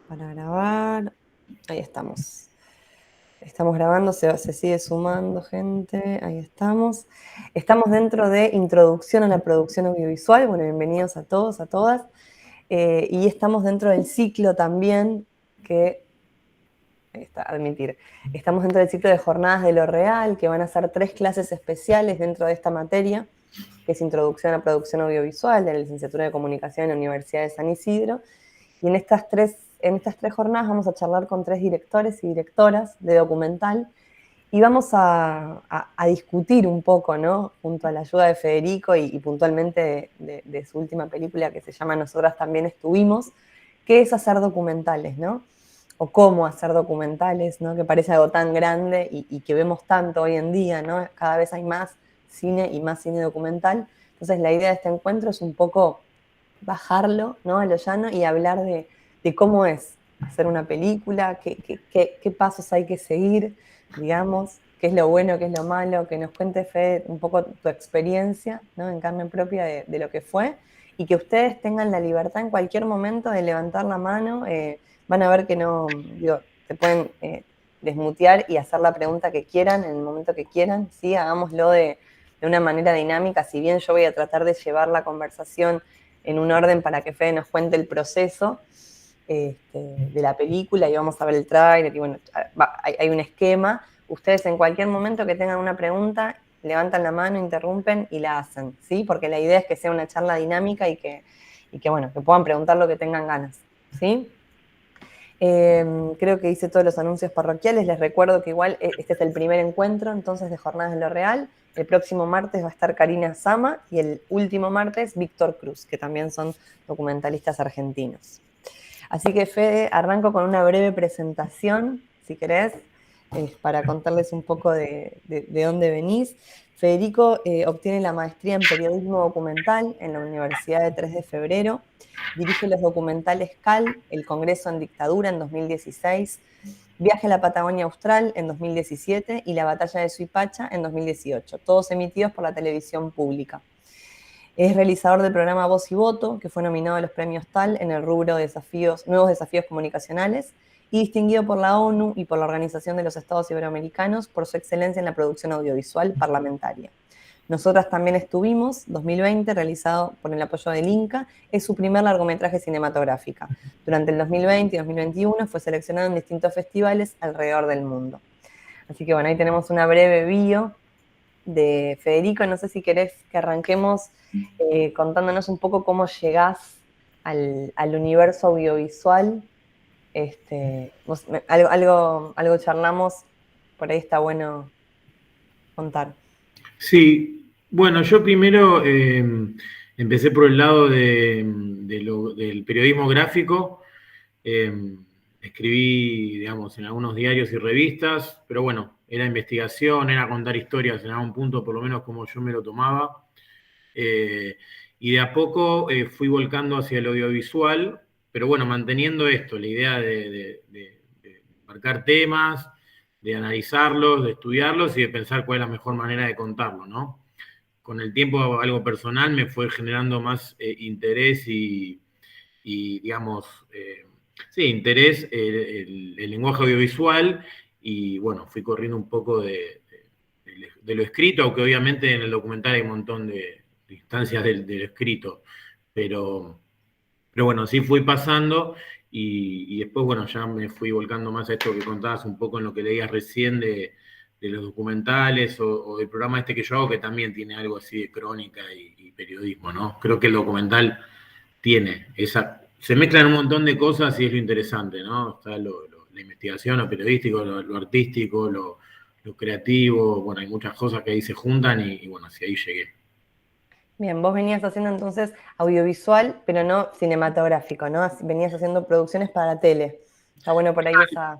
Para grabar. Ahí estamos. Estamos grabando, se sigue sumando gente. Ahí estamos. Estamos dentro de Introducción a la Producción Audiovisual. Bueno, bienvenidos a todos, a todas. Y estamos dentro del ciclo también que... Ahí está, admitir. Estamos dentro del ciclo de jornadas de lo real, que van a ser 3 clases especiales dentro de esta materia, que es Introducción a la Producción Audiovisual de la Licenciatura de Comunicación en la Universidad de San Isidro. Y en estas tres jornadas vamos a charlar con 3 directores y directoras de documental y vamos a discutir un poco, ¿no? Junto a la ayuda de Federico y puntualmente de su última película que se llama Nosotras también estuvimos, qué es hacer documentales, ¿no? O cómo hacer documentales, ¿no? Que parece algo tan grande y que vemos tanto hoy en día, ¿no? Cada vez hay más cine y más cine documental. Entonces la idea de este encuentro es un poco bajarlo, ¿no? A lo llano y hablar de cómo es hacer una película, qué pasos hay que seguir, digamos, qué es lo bueno, qué es lo malo, que nos cuente Fede un poco tu experiencia, ¿no? En carne propia de lo que fue, y que ustedes tengan la libertad en cualquier momento de levantar la mano. Van a ver que no, digo, se pueden desmutear y hacer la pregunta que quieran en el momento que quieran, ¿sí? Hagámoslo de una manera dinámica, si bien yo voy a tratar de llevar la conversación en un orden para que Fede nos cuente el proceso de la película y vamos a ver el tráiler y bueno, hay un esquema. Ustedes en cualquier momento que tengan una pregunta, levantan la mano, interrumpen y la hacen, ¿sí? Porque la idea es que sea una charla dinámica y que bueno, que puedan preguntar lo que tengan ganas, ¿sí? Creo que hice todos los anuncios parroquiales. Les recuerdo que igual este es el primer encuentro entonces de Jornadas de lo Real. El próximo martes va a estar Karina Sama y el último martes Víctor Cruz, que también son documentalistas argentinos. Así que Fede, arranco con una breve presentación, si querés, para contarles un poco de dónde venís. Federico obtiene la maestría en periodismo documental en la Universidad de 3 de Febrero. Dirige los documentales CAL, El Congreso en Dictadura en 2016, Viaje a la Patagonia Austral en 2017 y La Batalla de Suipacha en 2018, todos emitidos por la televisión pública. Es realizador del programa Voz y Voto, que fue nominado a los premios TAL en el rubro de Nuevos Desafíos Comunicacionales y distinguido por la ONU y por la Organización de los Estados Iberoamericanos por su excelencia en la producción audiovisual parlamentaria. Nosotras también estuvimos, 2020, realizado por el apoyo del INCA, es su primer largometraje cinematográfico. Durante el 2020 y 2021 fue seleccionado en distintos festivales alrededor del mundo. Así que bueno, ahí tenemos una breve bio de Federico. No sé si querés que arranquemos contándonos un poco cómo llegás al universo audiovisual. Algo charlamos, por ahí está bueno contar. Sí, bueno, yo primero empecé por el lado del periodismo gráfico. Escribí, digamos, en algunos diarios y revistas, pero bueno, era investigación, era contar historias en algún punto, por lo menos como yo me lo tomaba. Y de a poco fui volcando hacia el audiovisual, pero bueno, manteniendo esto, la idea de marcar temas, de analizarlos, de estudiarlos y de pensar cuál es la mejor manera de contarlo, ¿no? Con el tiempo, algo personal me fue generando más interés y digamos, sí, interés el lenguaje audiovisual y bueno, fui corriendo un poco de lo escrito, aunque obviamente en el documental hay un montón de instancias del escrito, pero bueno, sí fui pasando y después, bueno, ya me fui volcando más a esto que contabas un poco en lo que leías recién de los documentales o del programa este que yo hago, que también tiene algo así de crónica y periodismo, ¿no? Creo que el documental tiene esa... Se mezclan un montón de cosas y es lo interesante, ¿no? Está la investigación, lo periodístico, lo artístico, lo creativo, bueno, hay muchas cosas que ahí se juntan y bueno, hacia ahí llegué. Bien, vos venías haciendo entonces audiovisual, pero no cinematográfico, ¿no? Venías haciendo producciones para tele. Está bueno por ahí esa...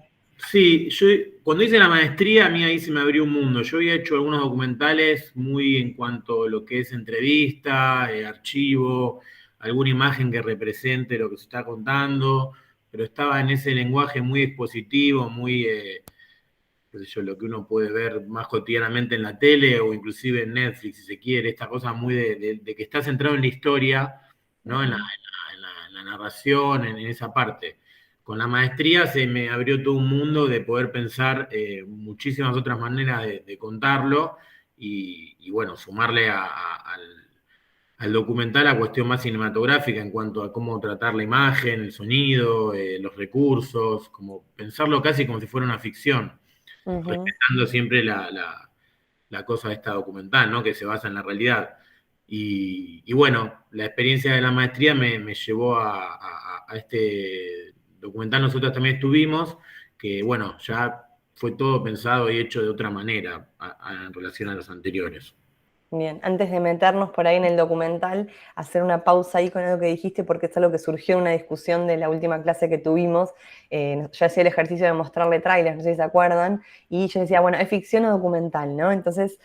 Sí, yo cuando hice la maestría, a mí ahí se me abrió un mundo. Yo había hecho algunos documentales muy en cuanto a lo que es entrevista, archivo, alguna imagen que represente lo que se está contando, pero estaba en ese lenguaje muy expositivo, muy, qué sé yo, lo que uno puede ver más cotidianamente en la tele o inclusive en Netflix, si se quiere, esta cosa muy de que está centrado en la historia, ¿no? En la la narración, en esa parte. Con la maestría se me abrió todo un mundo de poder pensar muchísimas otras maneras de contarlo y bueno, sumarle al documental la cuestión más cinematográfica en cuanto a cómo tratar la imagen, el sonido, los recursos, como pensarlo casi como si fuera una ficción, Ujú. respetando siempre la cosa esta documental, ¿no? Que se basa en la realidad. Y bueno, la experiencia de la maestría me llevó a este documental. Nosotros también estuvimos, que bueno, ya fue todo pensado y hecho de otra manera en relación a los anteriores. Bien, antes de meternos por ahí en el documental, hacer una pausa ahí con algo que dijiste, porque es algo que surgió en una discusión de la última clase que tuvimos. Yo hacía el ejercicio de mostrarle trailers, no sé si se acuerdan, y yo decía, bueno, ¿es ficción o documental, no? Entonces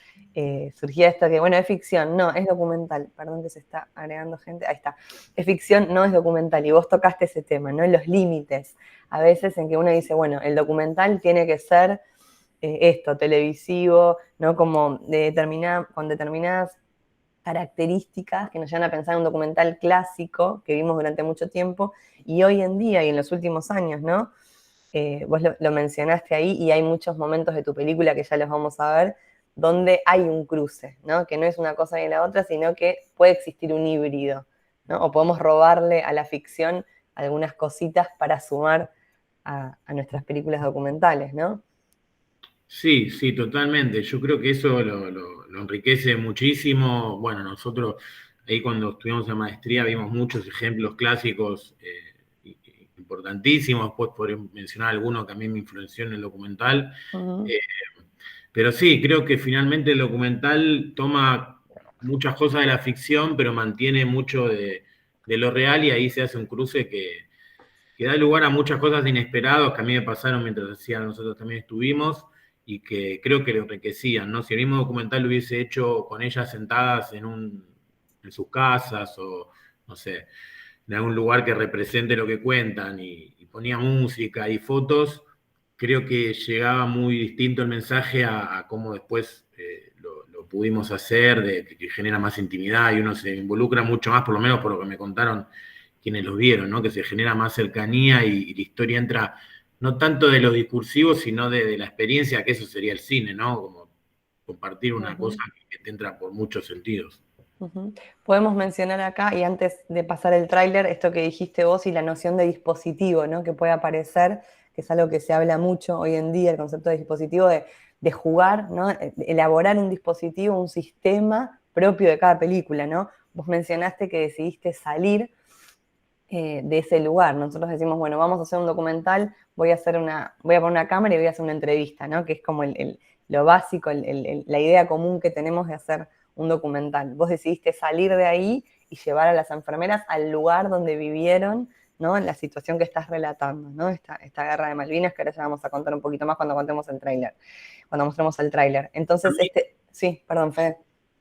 surgía esto que, bueno, es ficción, no, es documental. Perdón que se está agregando gente, ahí está. Es ficción, no es documental, y vos tocaste ese tema, ¿no? Los límites, a veces en que uno dice, bueno, el documental tiene que ser esto, televisivo, ¿no? Como con determinadas características que nos llevan a pensar en un documental clásico que vimos durante mucho tiempo y hoy en día y en los últimos años, ¿no? Vos lo mencionaste ahí y hay muchos momentos de tu película que ya los vamos a ver donde hay un cruce, ¿no? Que no es una cosa ni la otra, sino que puede existir un híbrido, ¿no? O podemos robarle a la ficción algunas cositas para sumar a nuestras películas documentales, ¿no? Sí, sí, totalmente. Yo creo que eso lo enriquece muchísimo. Bueno, nosotros ahí cuando estudiamos la maestría vimos muchos ejemplos clásicos importantísimos. Después por mencionar alguno que a mí me influenció en el documental. Uh-huh. Eh, pero sí, creo que finalmente el documental toma muchas cosas de la ficción, pero mantiene mucho de lo real y ahí se hace un cruce que da lugar a muchas cosas inesperadas que a mí me pasaron mientras hacía, nosotros también estuvimos y que creo que lo enriquecían, ¿no? Si el mismo documental lo hubiese hecho con ellas sentadas en sus casas o, no sé, en algún lugar que represente lo que cuentan y ponía música y fotos, creo que llegaba muy distinto el mensaje a cómo después lo pudimos hacer, que genera más intimidad y uno se involucra mucho más, por lo menos por lo que me contaron quienes los vieron, ¿no? Que se genera más cercanía y la historia entra no tanto de lo discursivo, sino de la experiencia, que eso sería el cine, ¿no? Como compartir una cosa Uh-huh. que te entra por muchos sentidos. Uh-huh. Podemos mencionar acá, y antes de pasar el tráiler, esto que dijiste vos y la noción de dispositivo, ¿no? Que puede aparecer, que es algo que se habla mucho hoy en día, el concepto de dispositivo, de jugar, ¿no? De elaborar un dispositivo, un sistema propio de cada película, ¿no? Vos mencionaste que decidiste salir de ese lugar. Nosotros decimos, bueno, vamos a hacer un documental, voy a poner una cámara y voy a hacer una entrevista, ¿no? Que es como lo básico, la idea común que tenemos de hacer un documental. Vos decidiste salir de ahí y llevar a las enfermeras al lugar donde vivieron, ¿no? En la situación que estás relatando, ¿no? Esta guerra de Malvinas, que ahora ya vamos a contar un poquito más cuando contemos el tráiler, cuando mostremos el tráiler. Entonces, sí, perdón, Fede.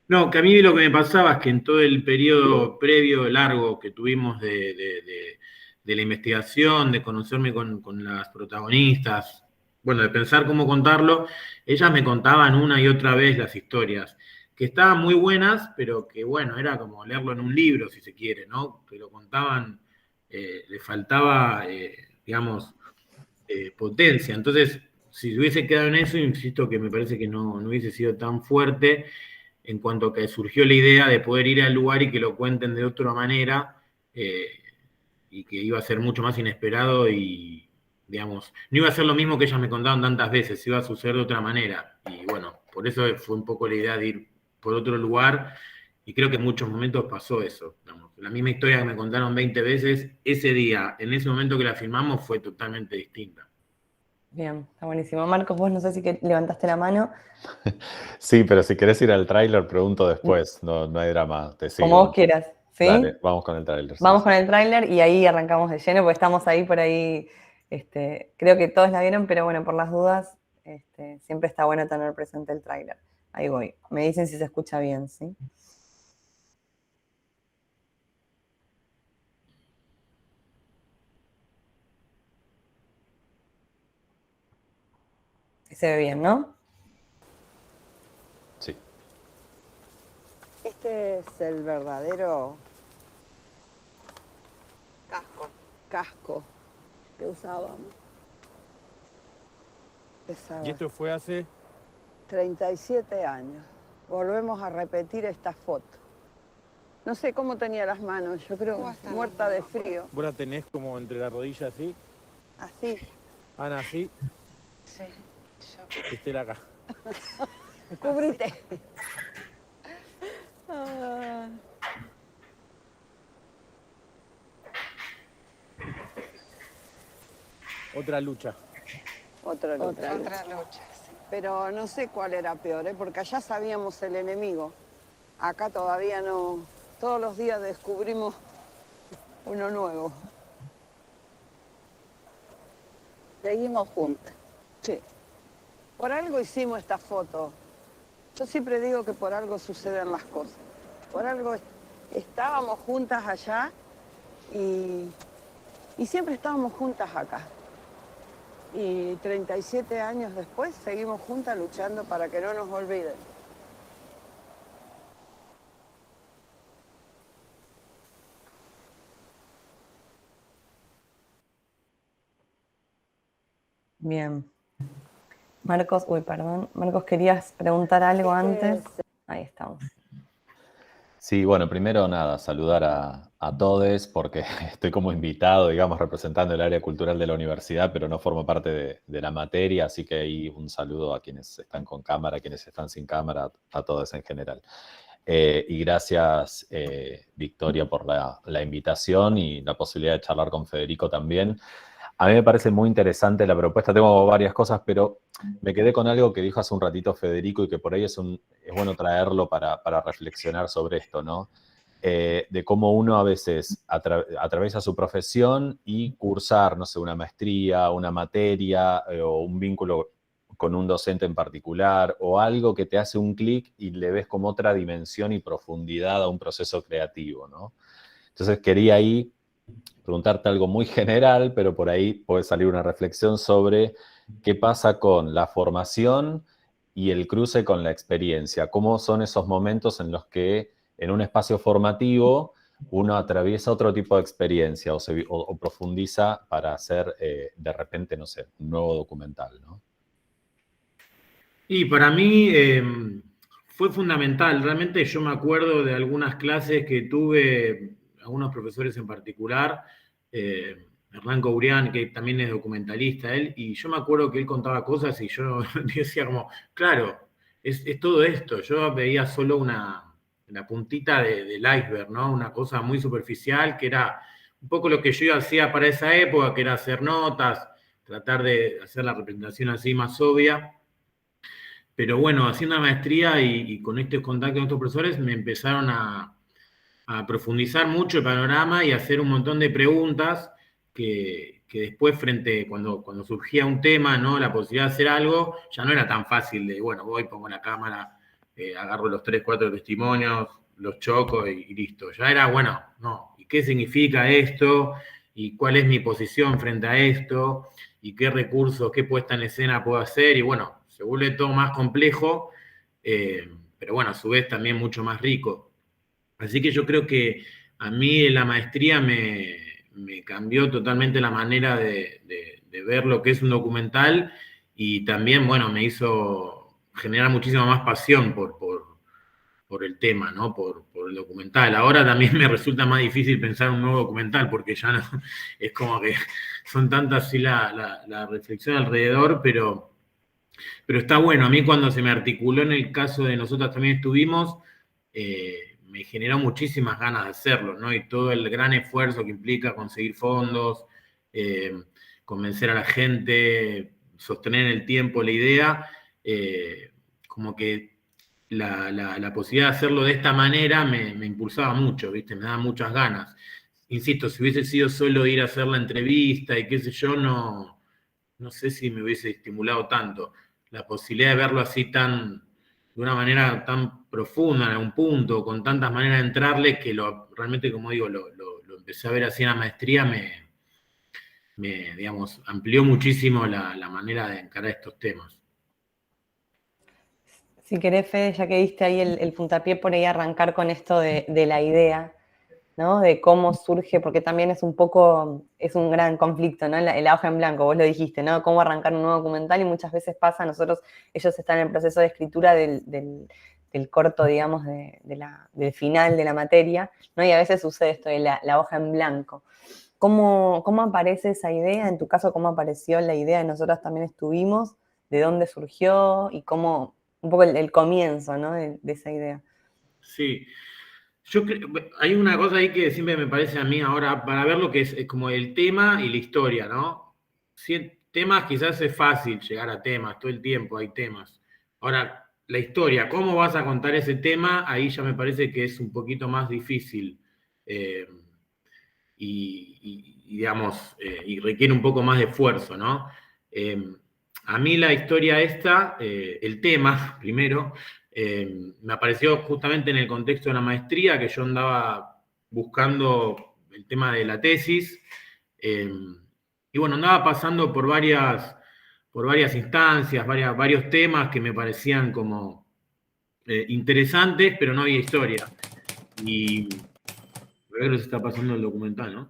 No, que a mí lo que me pasaba es que en todo el periodo previo largo que tuvimos de la investigación, de conocerme con las protagonistas, bueno, de pensar cómo contarlo, ellas me contaban una y otra vez las historias, que estaban muy buenas, pero que bueno, era como leerlo en un libro, si se quiere, ¿no? Que lo contaban, le faltaba, digamos, potencia. Entonces, si hubiese quedado en eso, insisto que me parece que no hubiese sido tan fuerte en cuanto a que surgió la idea de poder ir al lugar y que lo cuenten de otra manera, eh, y que iba a ser mucho más inesperado y, digamos, no iba a ser lo mismo que ellas me contaban tantas veces, iba a suceder de otra manera. Y bueno, por eso fue un poco la idea de ir por otro lugar y creo que en muchos momentos pasó eso. Digamos. La misma historia que me contaron 20 veces, ese día, en ese momento que la filmamos, fue totalmente distinta. Bien, está buenísimo. Marcos, vos no sé si levantaste la mano. Sí, pero si querés ir al tráiler, pregunto después. No, no hay drama, te Como sigo. vos quieras, Dale, ¿sí? vamos con el tráiler, sí, Vamos sí. con el tráiler y ahí arrancamos de lleno, porque estamos ahí por ahí, creo que todos la vieron, pero bueno, por las dudas, siempre está bueno tener presente el tráiler. Ahí voy. Me dicen si se escucha bien, ¿sí? Sí se ve bien, ¿no? Sí. Este es el verdadero casco casco que usábamos. Pesaba Y esto fue hace... 37 años. Volvemos a repetir esta foto. No sé cómo tenía las manos, yo creo muerta de frío. ¿Vos la tenés como entre la rodilla así? Así. Ana, así. Sí, yo. Estela acá. Cubrite. Ah. Otra lucha. Otra lucha. Otra lucha, sí. Pero no sé cuál era peor, ¿eh? Porque allá sabíamos el enemigo. Acá todavía no. Todos los días descubrimos uno nuevo. Seguimos juntas. Sí. Por algo hicimos esta foto. Yo siempre digo que por algo suceden las cosas. Por algo estábamos juntas allá y siempre estábamos juntas acá. Y 37 años después seguimos juntas luchando para que no nos olviden. Bien. Marcos, perdón. Marcos, ¿querías preguntar algo antes? Ahí estamos. Sí, bueno, primero nada, saludar a todos porque estoy como invitado, digamos, representando el área cultural de la universidad, pero no formo parte de la materia, así que ahí un saludo a quienes están con cámara, a quienes están sin cámara, a todos en general. Y gracias, Victoria, por la invitación y la posibilidad de charlar con Federico también. A mí me parece muy interesante la propuesta, tengo varias cosas, pero me quedé con algo que dijo hace un ratito Federico y que por ahí es bueno traerlo para reflexionar sobre esto, ¿no? De cómo uno a veces atraviesa su profesión y cursar, no sé, una maestría, una materia o un vínculo con un docente en particular o algo que te hace un clic y le ves como otra dimensión y profundidad a un proceso creativo, ¿no? Entonces quería ahí preguntarte algo muy general, pero por ahí puede salir una reflexión sobre qué pasa con la formación y el cruce con la experiencia. ¿Cómo son esos momentos en los que en un espacio formativo uno atraviesa otro tipo de experiencia o profundiza para hacer de repente, no sé, un nuevo documental, ¿no? Y para mí fue fundamental. Realmente yo me acuerdo de algunas clases que tuve, algunos profesores en particular, Hernán Courián, que también es documentalista, él, y yo me acuerdo que él contaba cosas y yo decía como, claro, es todo esto. Yo veía solo la puntita del iceberg, ¿no? Una cosa muy superficial que era un poco lo que yo hacía para esa época, que era hacer notas, tratar de hacer la representación así más obvia. Pero bueno, haciendo la maestría y con estos contactos con estos profesores me empezaron a profundizar mucho el panorama y a hacer un montón de preguntas que después cuando surgía un tema, ¿no? La posibilidad de hacer algo, ya no era tan fácil de, bueno, voy, pongo la cámara, agarro los 3, 4 testimonios, los choco y listo. Ya era, bueno, no, ¿y qué significa esto? ¿Y cuál es mi posición frente a esto? ¿Y qué recursos, qué puesta en escena puedo hacer? Y bueno, se vuelve todo más complejo, pero bueno, a su vez también mucho más rico. Así que yo creo que a mí la maestría me cambió totalmente la manera de ver lo que es un documental y también, bueno, me hizo generar muchísima más pasión por el tema, ¿no? Por el documental. Ahora también me resulta más difícil pensar un nuevo documental porque ya no, es como que son tantas así la reflexión alrededor, pero está bueno. A mí cuando se me articuló en el caso de nosotras también estuvimos, me generó muchísimas ganas de hacerlo, ¿no? Y todo el gran esfuerzo que implica conseguir fondos, convencer a la gente, sostener en el tiempo la idea, como que la posibilidad de hacerlo de esta manera me impulsaba mucho, ¿viste? Me daba muchas ganas. Insisto, si hubiese sido solo ir a hacer la entrevista y qué sé yo, no sé si me hubiese estimulado tanto. La posibilidad de verlo así de una manera tan profunda, en algún punto, con tantas maneras de entrarle, que realmente, como digo, lo empecé a ver así en la maestría, digamos, amplió muchísimo la manera de encarar estos temas. Si querés, Fede, ya que diste ahí el puntapié por ahí arrancar con esto de la idea, ¿no? De cómo surge, porque también es un poco, es un gran conflicto, ¿no? La hoja en blanco, vos lo dijiste, ¿no? Cómo arrancar un nuevo documental y muchas veces pasa, ellos están en el proceso de escritura del corto, digamos, del final de la materia, ¿no? Y a veces sucede esto de la hoja en blanco. ¿Cómo aparece esa idea? En tu caso, ¿cómo apareció la idea? Nosotros también estuvimos, ¿de dónde surgió? Y cómo, un poco el comienzo, ¿no? De esa idea. Sí. Hay una cosa ahí que siempre me parece a mí ahora, para ver lo que es como el tema y la historia, ¿no? Temas quizás es fácil llegar a temas, todo el tiempo hay temas. Ahora, la historia, ¿cómo vas a contar ese tema? Ahí ya me parece que es un poquito más difícil eh, digamos, y requiere un poco más de esfuerzo, ¿no? A mí la historia esta, el tema, primero, me apareció justamente en el contexto de la maestría, que yo andaba buscando el tema de la tesis, y bueno, andaba pasando por varias instancias, varios temas que me parecían como interesantes, pero no había historia. Y creo que se está pasando el documental, ¿no?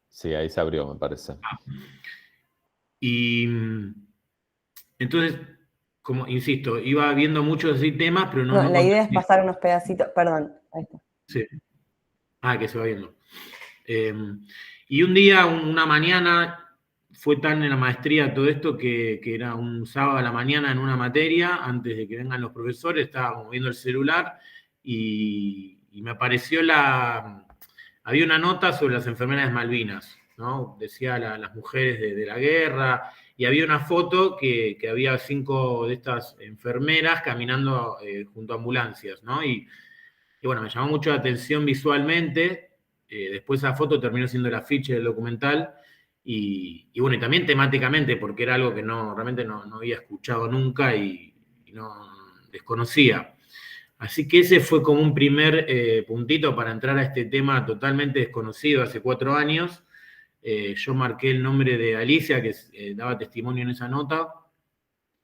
Sí, ahí se abrió, me parece. Y entonces, como insisto, iba viendo muchos así temas, pero no No, la idea es conté. pasar unos pedacitos, perdón, ahí está. Sí. Que se va viendo. Y un día, una mañana, fue tan en la maestría todo esto que era un sábado a la mañana en una materia, antes de que vengan los profesores, estábamos viendo el celular y me apareció había una nota sobre las enfermeras de Malvinas, ¿no? Decía las mujeres de la guerra, y había una foto que había 5 de estas enfermeras caminando junto a ambulancias, ¿no? Y bueno, me llamó mucho la atención visualmente. Después esa foto terminó siendo el afiche del documental. Y bueno, y también temáticamente, porque era algo que realmente no había escuchado nunca y no desconocía. Así que ese fue como un primer puntito para entrar a este tema totalmente desconocido hace 4 años. Yo marqué el nombre de Alicia, que daba testimonio en esa nota,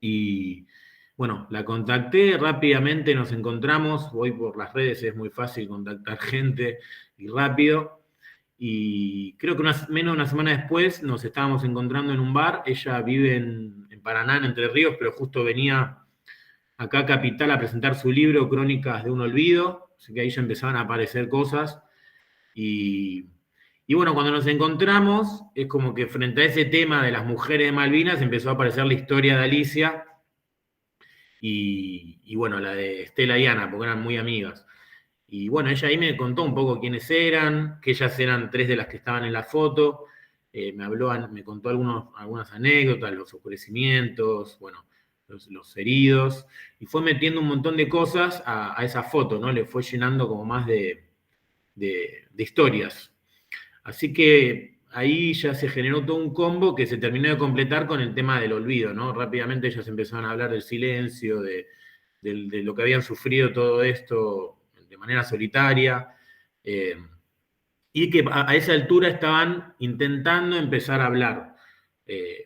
y bueno, la contacté, rápidamente nos encontramos, hoy por las redes es muy fácil contactar gente y rápido, y creo que menos de una semana después nos estábamos encontrando en un bar. Ella vive en Paraná, en Entre Ríos, pero justo venía acá a Capital a presentar su libro Crónicas de un Olvido, así que ahí ya empezaban a aparecer cosas, y bueno, cuando nos encontramos, es como que frente a ese tema de las mujeres de Malvinas empezó a aparecer la historia de Alicia, y bueno, la de Estela y Ana, porque eran muy amigas. Y bueno, ella ahí me contó un poco quiénes eran, que ellas eran 3 de las que estaban en la foto. Me contó algunas anécdotas, los oscurecimientos, bueno, los heridos, y fue metiendo un montón de cosas a esa foto, ¿no? Le fue llenando como más de historias. Así que ahí ya se generó todo un combo que se terminó de completar con el tema del olvido, ¿no? Rápidamente ellas empezaron a hablar del silencio, de lo que habían sufrido todo esto de manera solitaria, y que a esa altura estaban intentando empezar a hablar,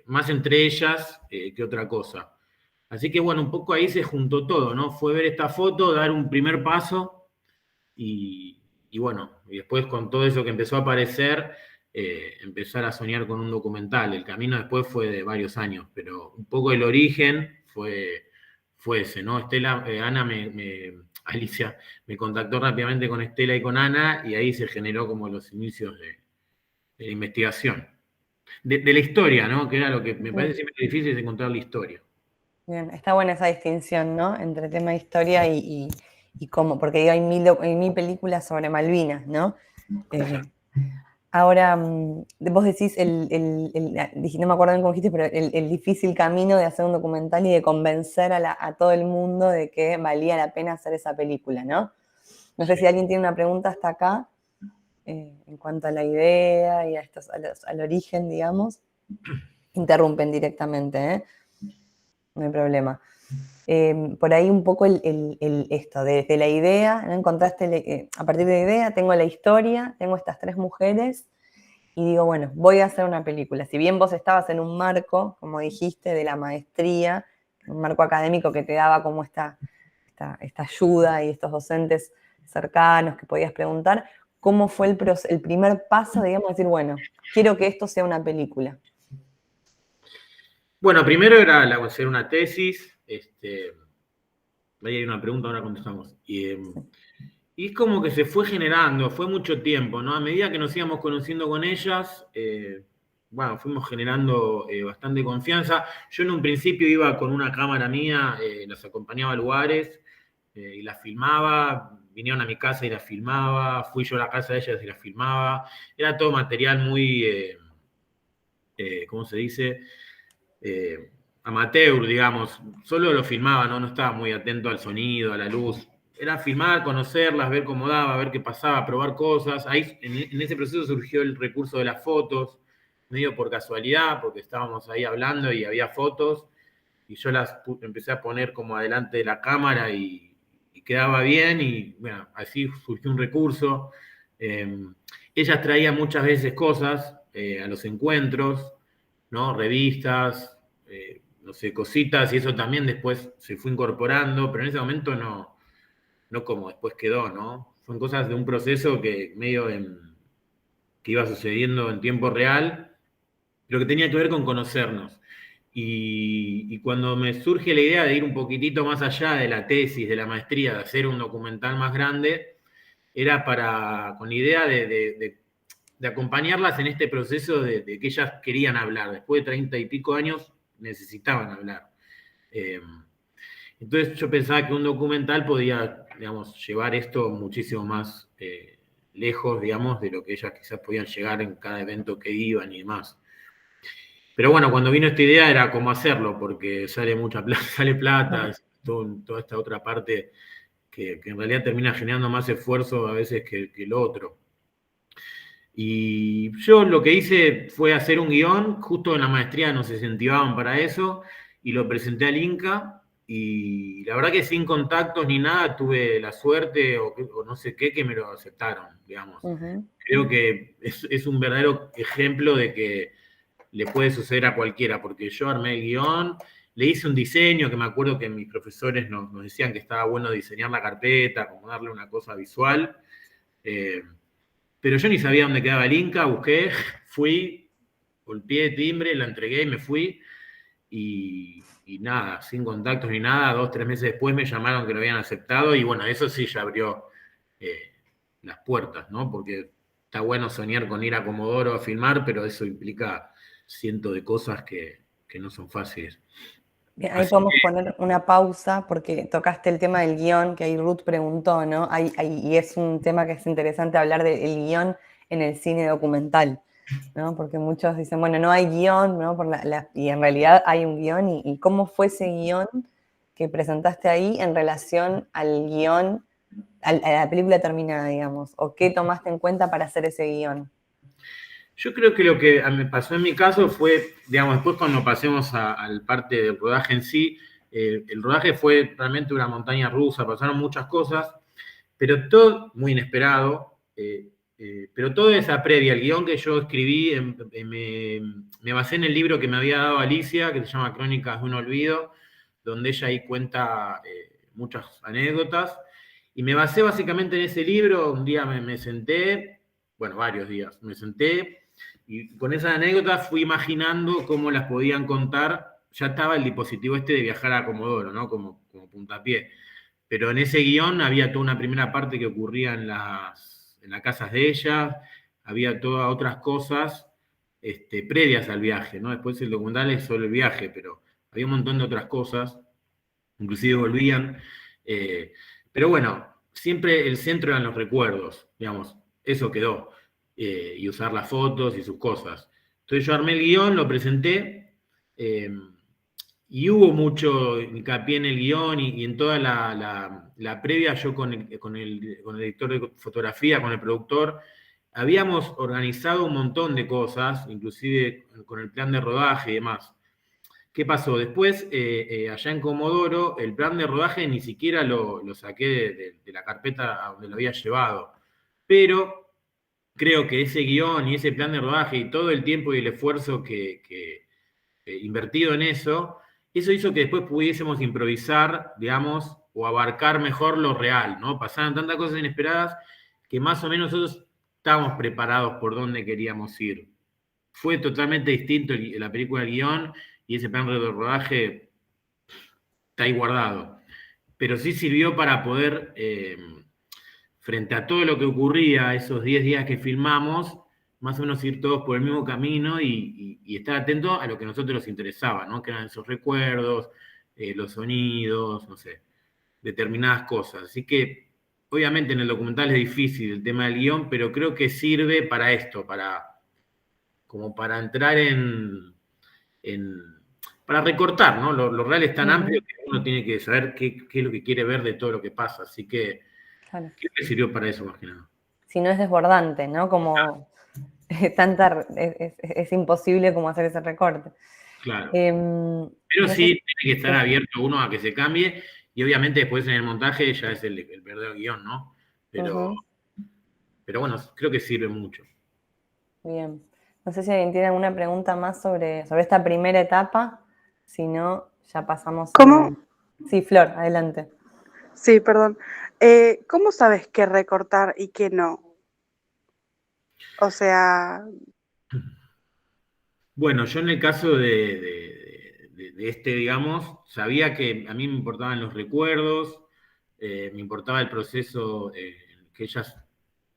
más entre ellas que otra cosa. Así que bueno, un poco ahí se juntó todo, ¿no? Fue ver esta foto, dar un primer paso y bueno, y después con todo eso que empezó a aparecer, empezar a soñar con un documental. El camino después fue de varios años, pero un poco el origen fue ese, ¿no? Alicia me contactó rápidamente con Estela y con Ana, y ahí se generó como los inicios de la investigación. De la historia, ¿no? Que era lo que me parece siempre difícil, es encontrar la historia. Bien, está buena esa distinción, ¿no? Entre tema de historia y cómo, porque digo, hay mil películas sobre Malvinas, ¿no? Ahora, vos decís, no me acuerdo bien cómo dijiste, pero el difícil camino de hacer un documental y de convencer a todo el mundo de que valía la pena hacer esa película, ¿no? No sé si alguien tiene una pregunta hasta acá, en cuanto a la idea y al origen, digamos. Interrumpen directamente, ¿eh? No hay problema. Por ahí un poco esto, desde la idea, ¿no? Encontraste, a partir de la idea, tengo la historia, tengo estas 3 mujeres, y digo, bueno, voy a hacer una película. Si bien vos estabas en un marco, como dijiste, de la maestría, un marco académico que te daba como esta esta ayuda y estos docentes cercanos que podías preguntar, ¿cómo fue el primer paso, digamos, decir, bueno, quiero que esto sea una película? Bueno, primero era hacer una tesis, ahí hay una pregunta, ahora contestamos. Y es como que se fue generando, fue mucho tiempo, ¿no? A medida que nos íbamos conociendo con ellas, bueno, fuimos generando bastante confianza. Yo en un principio iba con una cámara mía, las acompañaba a lugares y las filmaba, vinieron a mi casa y las filmaba, fui yo a la casa de ellas y las filmaba. Era todo material muy, ¿cómo se dice? Amateur, digamos. Solo lo filmaba, ¿no? No estaba muy atento al sonido, a la luz. Era filmar, conocerlas, ver cómo daba, ver qué pasaba, probar cosas. Ahí, en ese proceso surgió el recurso de las fotos, medio por casualidad, porque estábamos ahí hablando y había fotos, y yo las empecé a poner como adelante de la cámara y quedaba bien, y bueno, así surgió un recurso. Ellas traían muchas veces cosas a los encuentros, ¿no? Revistas, no sé, cositas, y eso también después se fue incorporando, pero en ese momento no como después quedó, ¿no? Son cosas de un proceso que que iba sucediendo en tiempo real, pero que tenía que ver con conocernos. Y cuando me surge la idea de ir un poquitito más allá de la tesis, de la maestría, de hacer un documental más grande, era con la idea de acompañarlas en este proceso de que ellas querían hablar. Después de 30 y pico años necesitaban hablar. Entonces yo pensaba que un documental podía, digamos, llevar esto muchísimo más lejos, digamos, de lo que ellas quizás podían llegar en cada evento que iban y demás. Pero bueno, cuando vino esta idea era cómo hacerlo, porque sale mucha plata, sale plata, toda esta otra parte que en realidad termina generando más esfuerzo a veces que lo otro. Y yo lo que hice fue hacer un guión, justo en la maestría nos incentivaban para eso, y lo presenté al Inca, y la verdad que sin contactos ni nada tuve la suerte, o no sé qué, que me lo aceptaron, digamos. Creo que es un verdadero ejemplo de que le puede suceder a cualquiera, porque yo armé el guión, le hice un diseño, que me acuerdo que mis profesores nos decían que estaba bueno diseñar la carpeta, como darle una cosa visual, pero yo ni sabía dónde quedaba el Inca, busqué, fui, golpeé timbre, la entregué y me fui, y nada, sin contactos ni nada, 2 o 3 meses después me llamaron que lo habían aceptado, y bueno, eso sí ya abrió las puertas, ¿no? Porque está bueno soñar con ir a Comodoro a filmar, pero eso implica cientos de cosas que no son fáciles. Bien, ahí podemos poner una pausa porque tocaste el tema del guión, que ahí Ruth preguntó, ¿no? Y es un tema que es interesante hablar del guión en el cine documental, ¿no? Porque muchos dicen, bueno, no hay guión, ¿no? Y en realidad hay un guión, y cómo fue ese guión que presentaste ahí en relación al guión, a la película terminada, digamos, o qué tomaste en cuenta para hacer ese guión. Yo creo que lo que me pasó en mi caso fue, digamos, después cuando pasemos al parte del rodaje en sí, el rodaje fue realmente una montaña rusa, pasaron muchas cosas, pero todo muy inesperado, pero todo esa previa, el guión que yo escribí, me basé en el libro que me había dado Alicia, que se llama Crónicas de un Olvido, donde ella ahí cuenta muchas anécdotas, y me basé básicamente en ese libro. Un día me senté, bueno, varios días, me senté, y con esas anécdotas fui imaginando cómo las podían contar. Ya estaba el dispositivo de viajar a Comodoro, ¿no? Como puntapié. Pero en ese guión había toda una primera parte que ocurría en las casas de ellas, había todas otras cosas previas al viaje, ¿no? Después el documental es solo el viaje, pero había un montón de otras cosas, inclusive volvían. Pero bueno, siempre el centro eran los recuerdos, digamos, eso quedó. Y usar las fotos y sus cosas. Entonces yo armé el guión, lo presenté, y hubo mucho hincapié en el guión y en toda la previa. Yo con el editor de fotografía, con el productor, habíamos organizado un montón de cosas, inclusive con el plan de rodaje y demás. ¿Qué pasó? Después, allá en Comodoro, el plan de rodaje ni siquiera lo saqué de la carpeta a donde lo había llevado. Pero creo que ese guión y ese plan de rodaje y todo el tiempo y el esfuerzo invertido en eso hizo que después pudiésemos improvisar, digamos, o abarcar mejor lo real, ¿no? Pasaban tantas cosas inesperadas que más o menos nosotros estábamos preparados por dónde queríamos ir. Fue totalmente distinto la película del guión y ese plan de rodaje está ahí guardado. Pero sí sirvió para poder, frente a todo lo que ocurría esos 10 días que filmamos, más o menos ir todos por el mismo camino y estar atentos a lo que a nosotros nos interesaba, ¿no? Que eran esos recuerdos, los sonidos, no sé, determinadas cosas. Así que, obviamente en el documental es difícil el tema del guión, pero creo que sirve para esto, como para entrar para recortar, ¿no? Lo real es tan amplio que uno tiene que saber qué es lo que quiere ver de todo lo que pasa. Así que Claro. creo que sirvió para eso más que nada. Si no es desbordante, ¿no? Como es imposible como hacer ese recorte. Claro. Pero Pero sí tiene que estar abierto uno a que se cambie y obviamente después en el montaje ya es el verdadero guión, ¿no? Pero bueno, creo que sirve mucho. Bien. No sé si alguien tiene alguna pregunta más sobre esta primera etapa. Si no, ya pasamos. ¿Cómo? Sí, Flor, adelante. Sí, perdón. ¿Cómo sabes qué recortar y qué no? O sea... Bueno, yo en el caso de este, digamos, sabía que a mí me importaban los recuerdos, me importaba el proceso que ellas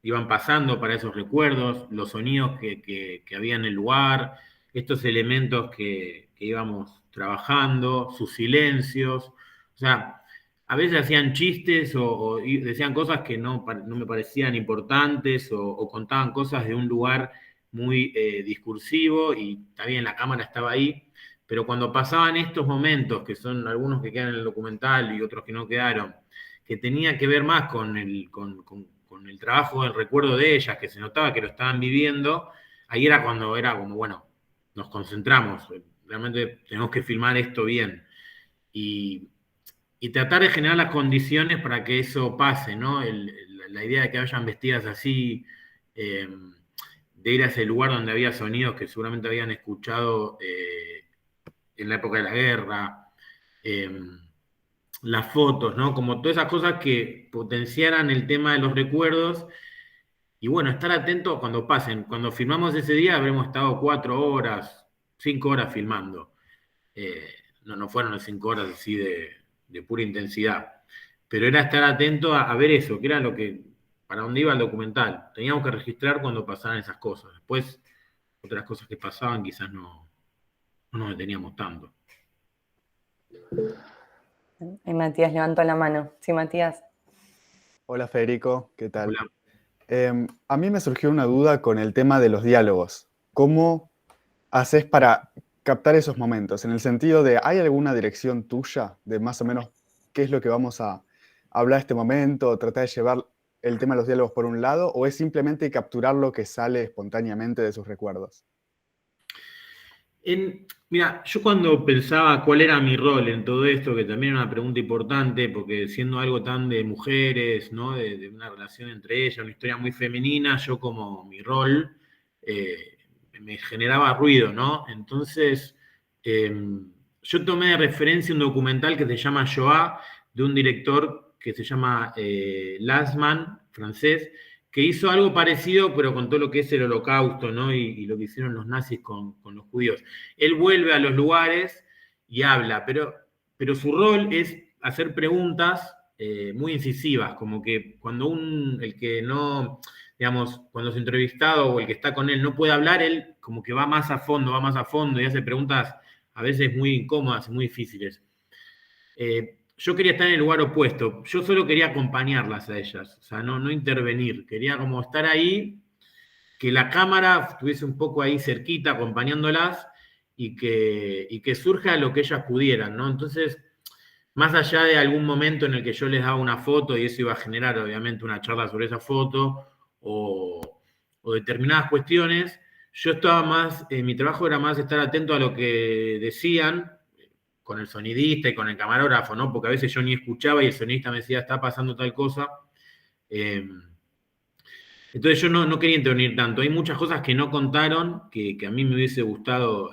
iban pasando para esos recuerdos, los sonidos que había en el lugar, estos elementos que íbamos trabajando, sus silencios. O sea, a veces hacían chistes o decían cosas que no me parecían importantes o contaban cosas de un lugar muy discursivo y también la cámara estaba ahí, pero cuando pasaban estos momentos, que son algunos que quedan en el documental y otros que no quedaron, que tenía que ver más con el trabajo, el recuerdo de ellas, que se notaba que lo estaban viviendo, ahí era cuando era como, bueno, nos concentramos, realmente tenemos que filmar esto bien. Y tratar de generar las condiciones para que eso pase, ¿no? La idea de que vayan vestidas así, de ir a ese lugar donde había sonidos que seguramente habían escuchado en la época de la guerra, las fotos, ¿no? Como todas esas cosas que potenciaran el tema de los recuerdos. Y bueno, estar atento cuando pasen. Cuando filmamos ese día habremos estado 4 horas, 5 horas filmando. No fueron las 5 horas así de pura intensidad. Pero era estar atento a ver eso, que era para dónde iba el documental. Teníamos que registrar cuando pasaban esas cosas. Después, otras cosas que pasaban quizás no nos deteníamos tanto. Y Matías levantó la mano. Sí, Matías. Hola Federico, ¿qué tal? Hola. A mí me surgió una duda con el tema de los diálogos. ¿Cómo haces para captar esos momentos? En el sentido de, ¿hay alguna dirección tuya de más o menos qué es lo que vamos a hablar este momento, o tratar de llevar el tema de los diálogos por un lado, o es simplemente capturar lo que sale espontáneamente de sus recuerdos? Mira, yo cuando pensaba cuál era mi rol en todo esto, que también era una pregunta importante, porque siendo algo tan de mujeres, ¿no? De una relación entre ellas, una historia muy femenina, yo como mi rol me generaba ruido, ¿no? Entonces, yo tomé de referencia un documental que se llama Shoah, de un director que se llama Lanzmann, francés, que hizo algo parecido, pero con todo lo que es el holocausto, ¿no? Y lo que hicieron los nazis con los judíos. Él vuelve a los lugares y habla, pero su rol es hacer preguntas muy incisivas, como que cuando el que no, digamos, cuando es entrevistado o el que está con él no puede hablar, él como que va más a fondo y hace preguntas a veces muy incómodas y muy difíciles. Yo quería estar en el lugar opuesto. Yo solo quería acompañarlas a ellas, o sea, no intervenir. Quería como estar ahí, que la cámara estuviese un poco ahí cerquita, acompañándolas, y que surja lo que ellas pudieran, ¿no? Entonces, más allá de algún momento en el que yo les daba una foto y eso iba a generar, obviamente, una charla sobre esa foto o determinadas cuestiones, yo estaba más, mi trabajo era más estar atento a lo que decían, con el sonidista y con el camarógrafo, ¿no? Porque a veces yo ni escuchaba y el sonidista me decía, está pasando tal cosa. Entonces yo no quería intervenir tanto. Hay muchas cosas que no contaron, que a mí me hubiese gustado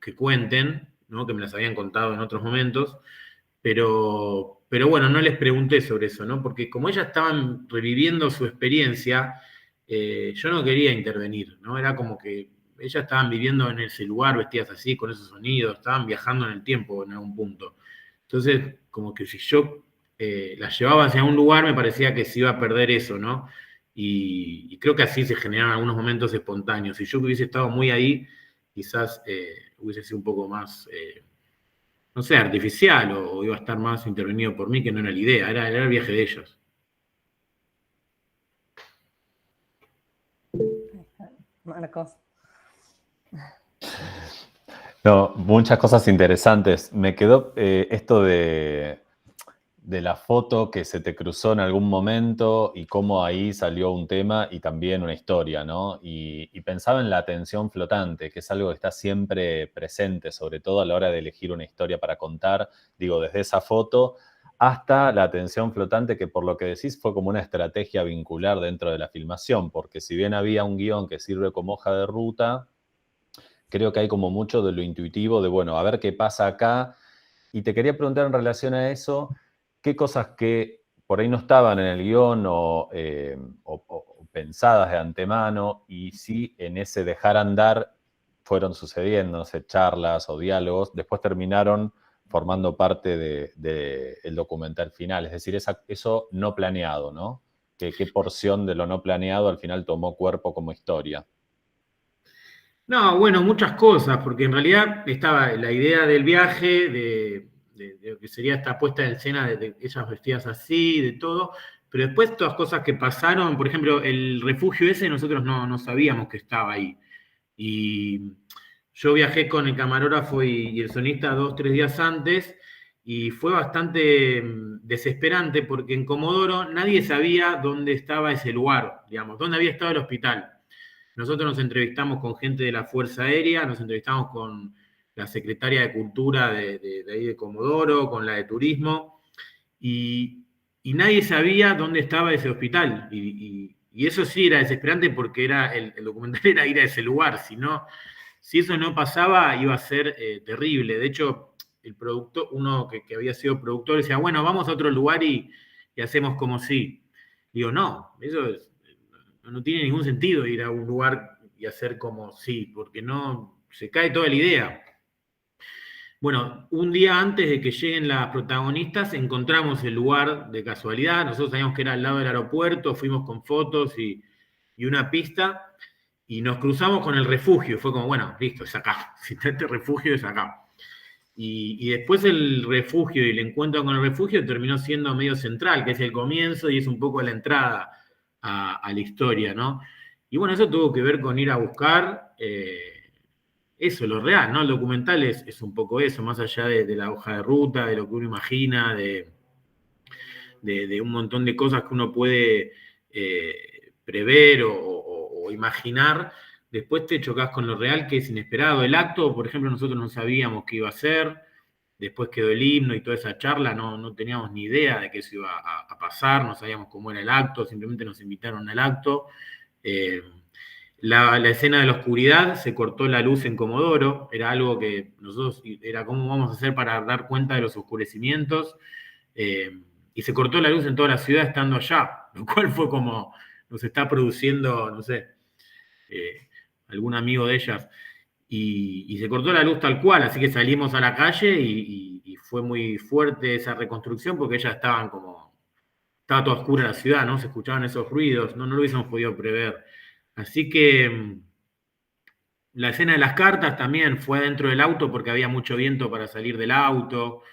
que cuenten, ¿no? Que me las habían contado en otros momentos, pero bueno, no les pregunté sobre eso, ¿no? Porque como ellas estaban reviviendo su experiencia, yo no quería intervenir, ¿no? Era como que ellas estaban viviendo en ese lugar, vestidas así, con esos sonidos, estaban viajando en el tiempo en algún punto. Entonces, como que si yo las llevaba hacia un lugar, me parecía que se iba a perder eso, ¿no? Y creo que así se generaron algunos momentos espontáneos. Si yo hubiese estado muy ahí, quizás hubiese sido un poco más, no sé, artificial o iba a estar más intervenido por mí, que no era la idea, era el viaje de ellos. Marcos. No, muchas cosas interesantes. Me quedó esto de la foto que se te cruzó en algún momento y cómo ahí salió un tema y también una historia, ¿no? Y pensaba en la atención flotante, que es algo que está siempre presente, sobre todo a la hora de elegir una historia para contar, digo, desde esa foto hasta la atención flotante, que por lo que decís fue como una estrategia vincular dentro de la filmación, porque si bien había un guión que sirve como hoja de ruta, creo que hay como mucho de lo intuitivo, de bueno, a ver qué pasa acá. Y te quería preguntar en relación a eso, ¿qué cosas que por ahí no estaban en el guión o pensadas de antemano y si en ese dejar andar fueron sucediendo, no sé, charlas o diálogos, después terminaron formando parte del documental final? Es decir, eso no planeado, ¿no? ¿Qué porción de lo no planeado al final tomó cuerpo como historia? No, bueno, muchas cosas, porque en realidad estaba la idea del viaje, de lo que sería esta puesta en escena de ellas vestidas así, de todo, pero después todas cosas que pasaron, por ejemplo, el refugio ese nosotros no sabíamos que estaba ahí. Y yo viajé con el camarógrafo y el sonista 2-3 días antes, y fue bastante desesperante porque en Comodoro nadie sabía dónde estaba ese lugar, digamos, dónde había estado el hospital. Nosotros nos entrevistamos con gente de la Fuerza Aérea, nos entrevistamos con la secretaria de Cultura de ahí de Comodoro, con la de Turismo, y nadie sabía dónde estaba ese hospital. Y eso sí era desesperante porque el documental era ir a ese lugar. Si eso no pasaba, iba a ser terrible. De hecho, el productor, uno que había sido productor, decía, bueno, vamos a otro lugar y hacemos como si. Digo, no, no tiene ningún sentido ir a un lugar y hacer como sí, porque no, se cae toda la idea. Bueno, un día antes de que lleguen las protagonistas, encontramos el lugar de casualidad. Nosotros sabíamos que era al lado del aeropuerto, fuimos con fotos y una pista, y nos cruzamos con el refugio. Fue como, bueno, listo, es acá. Si está este refugio, es acá. Y después el refugio y el encuentro con el refugio terminó siendo medio central, que es el comienzo y es un poco la entrada a la historia, ¿no? Y bueno, eso tuvo que ver con ir a buscar eso, lo real, ¿no? El documental es un poco eso, más allá de la hoja de ruta, de lo que uno imagina, de un montón de cosas que uno puede prever o imaginar. Después te chocas con lo real, que es inesperado. El acto, por ejemplo, nosotros no sabíamos qué iba a ser. Después quedó el himno y toda esa charla, no teníamos ni idea de que eso iba a pasar, no sabíamos cómo era el acto, simplemente nos invitaron al acto. La escena de la oscuridad, se cortó la luz en Comodoro, era algo que nosotros, era cómo vamos a hacer para dar cuenta de los oscurecimientos, y se cortó la luz en toda la ciudad estando allá, lo cual fue como, nos está produciendo, no sé, algún amigo de ellas, y se cortó la luz tal cual, así que salimos a la calle y fue muy fuerte esa reconstrucción porque ellas estaba toda oscura la ciudad, ¿no? Se escuchaban esos ruidos, no lo hubiésemos podido prever. Así que la escena de las cartas también fue dentro del auto porque había mucho viento para salir del auto.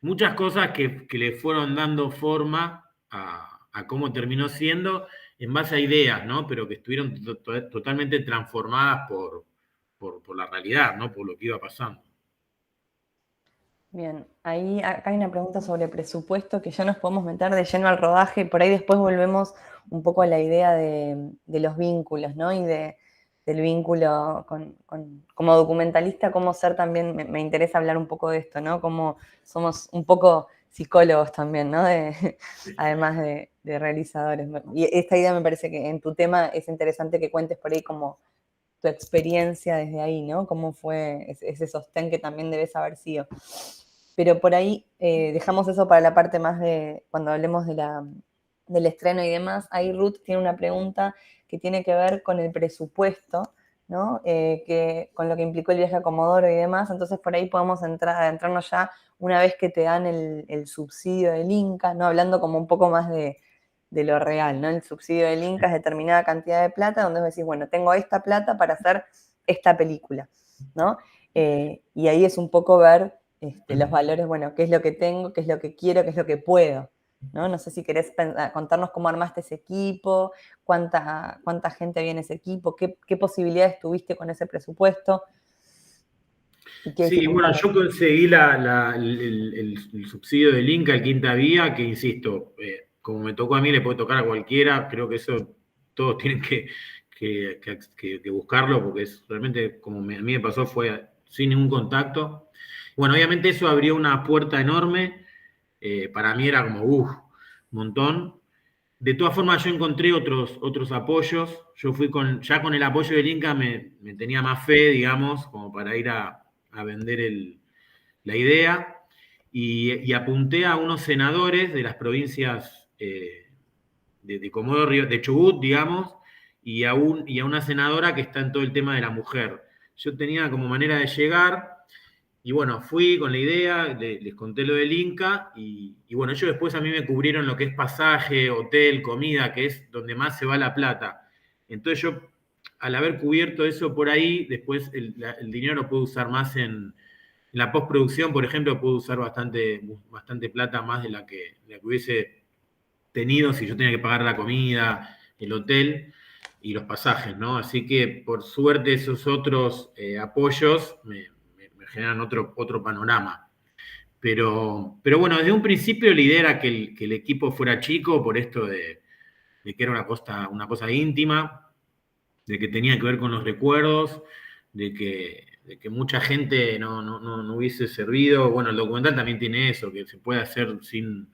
Muchas cosas que le fueron dando forma a cómo terminó siendo en base a ideas, ¿no? Pero que estuvieron totalmente transformadas por la realidad, ¿no? Por lo que iba pasando. Bien, ahí acá hay una pregunta sobre presupuesto que ya nos podemos meter de lleno al rodaje, por ahí después volvemos un poco a la idea de los vínculos, ¿no? Y del vínculo como documentalista, cómo ser también, me interesa hablar un poco de esto, ¿no? Cómo somos un poco psicólogos también, ¿no? Además de realizadores. Y esta idea me parece que en tu tema es interesante que cuentes por ahí como tu experiencia desde ahí, ¿no? Cómo fue ese sostén que también debes haber sido. pero por ahí dejamos eso para la parte más de, cuando hablemos del estreno y demás. Ahí Ruth tiene una pregunta que tiene que ver con el presupuesto, ¿no? Con lo que implicó el viaje a Comodoro y demás, entonces por ahí podemos entrarnos ya una vez que te dan el subsidio del Inca, ¿no? Hablando como un poco más de lo real, ¿no? El subsidio del Inca es determinada cantidad de plata, donde vos decís, bueno, tengo esta plata para hacer esta película, ¿no? Y ahí es un poco ver los valores, bueno, qué es lo que tengo, qué es lo que quiero, qué es lo que puedo, ¿no? No sé si querés contarnos cómo armaste ese equipo, cuánta gente había en ese equipo, qué posibilidades tuviste con ese presupuesto. Sí, bueno, yo conseguí el subsidio del Inca, el Quinta Vía, que insisto, como me tocó a mí, le puede tocar a cualquiera, creo que eso todos tienen que buscarlo, porque es realmente, como a mí me pasó, fue sin ningún contacto. Bueno, obviamente eso abrió una puerta enorme, para mí era como, un montón. De todas formas, yo encontré otros apoyos, yo fui ya con el apoyo del Inca me tenía más fe, digamos, como para ir a vender la idea, y apunté a unos senadores de las provincias de Comodoro, de Chubut, digamos, y a una senadora que está en todo el tema de la mujer. Yo tenía como manera de llegar, y bueno, fui con la idea, les conté lo del Inca, y bueno, ellos después a mí me cubrieron lo que es pasaje, hotel, comida, que es donde más se va la plata. Entonces yo, al haber cubierto eso por ahí, después el dinero lo puedo usar más en la postproducción, por ejemplo, puedo usar bastante plata más de la que hubiese tenido si yo tenía que pagar la comida, el hotel y los pasajes, ¿no? Así que, por suerte, esos otros apoyos me generan otro panorama. Pero bueno, desde un principio la idea era que el equipo fuera chico, por esto de que era una cosa íntima, de que tenía que ver con los recuerdos, de que mucha gente no hubiese servido. Bueno, el documental también tiene eso, que se puede hacer sin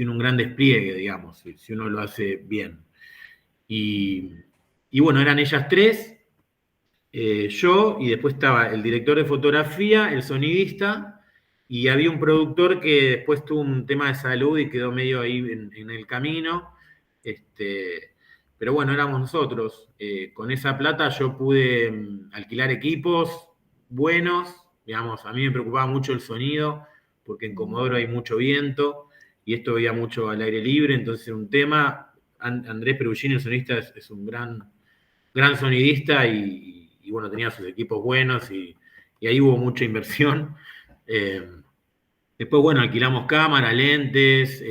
un gran despliegue, digamos, si uno lo hace bien. Y bueno, eran ellas tres, yo, y después estaba el director de fotografía, el sonidista, y había un productor que después tuvo un tema de salud y quedó medio ahí en el camino. Pero bueno, éramos nosotros. Con esa plata yo pude alquilar equipos buenos, digamos, a mí me preocupaba mucho el sonido, porque en Comodoro hay mucho viento, y esto veía mucho al aire libre, entonces era un tema. Andrés Perugini, el sonidista, es un gran sonidista, y bueno, tenía sus equipos buenos, y ahí hubo mucha inversión. Después, bueno, alquilamos cámara, lentes,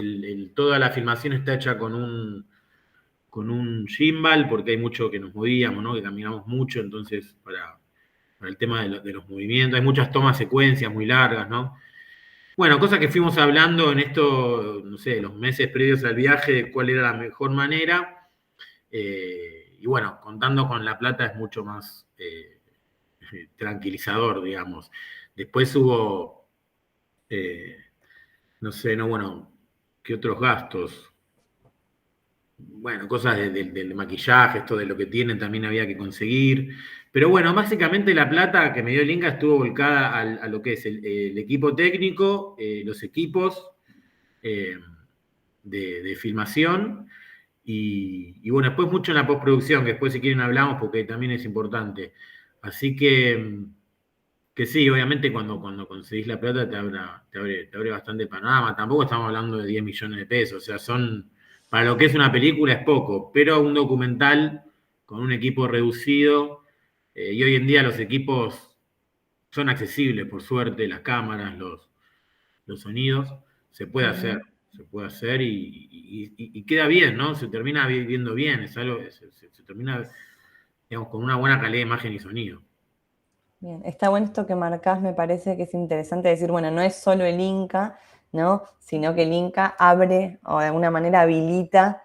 toda la filmación está hecha con un gimbal, porque hay mucho que nos movíamos, ¿no? Que caminamos mucho, entonces para el tema de los movimientos, hay muchas tomas secuencias muy largas, ¿no? Bueno, cosas que fuimos hablando en esto, no sé, los meses previos al viaje, de cuál era la mejor manera. Y bueno, contando con la plata es mucho más tranquilizador, digamos. Después hubo, no sé, bueno, ¿qué otros gastos? Bueno, cosas del maquillaje, esto de lo que tienen también había que conseguir. Pero bueno, básicamente la plata que me dio el Inca estuvo volcada a lo que es el equipo técnico, los equipos de filmación, y bueno, después mucho en la postproducción, que después si quieren hablamos porque también es importante. Así que sí, obviamente cuando conseguís la plata te abre bastante panorama. Tampoco estamos hablando de 10 millones de pesos, o sea, para lo que es una película es poco, pero un documental con un equipo reducido, y hoy en día los equipos son accesibles, por suerte, las cámaras, los sonidos, se puede hacer, y queda bien, ¿no? Se termina viendo bien, es algo, se termina, digamos, con una buena calidad de imagen y sonido. Bien, está bueno esto que marcás, me parece que es interesante decir, bueno, no es solo el Inca, ¿no? Sino que el Inca abre o de alguna manera habilita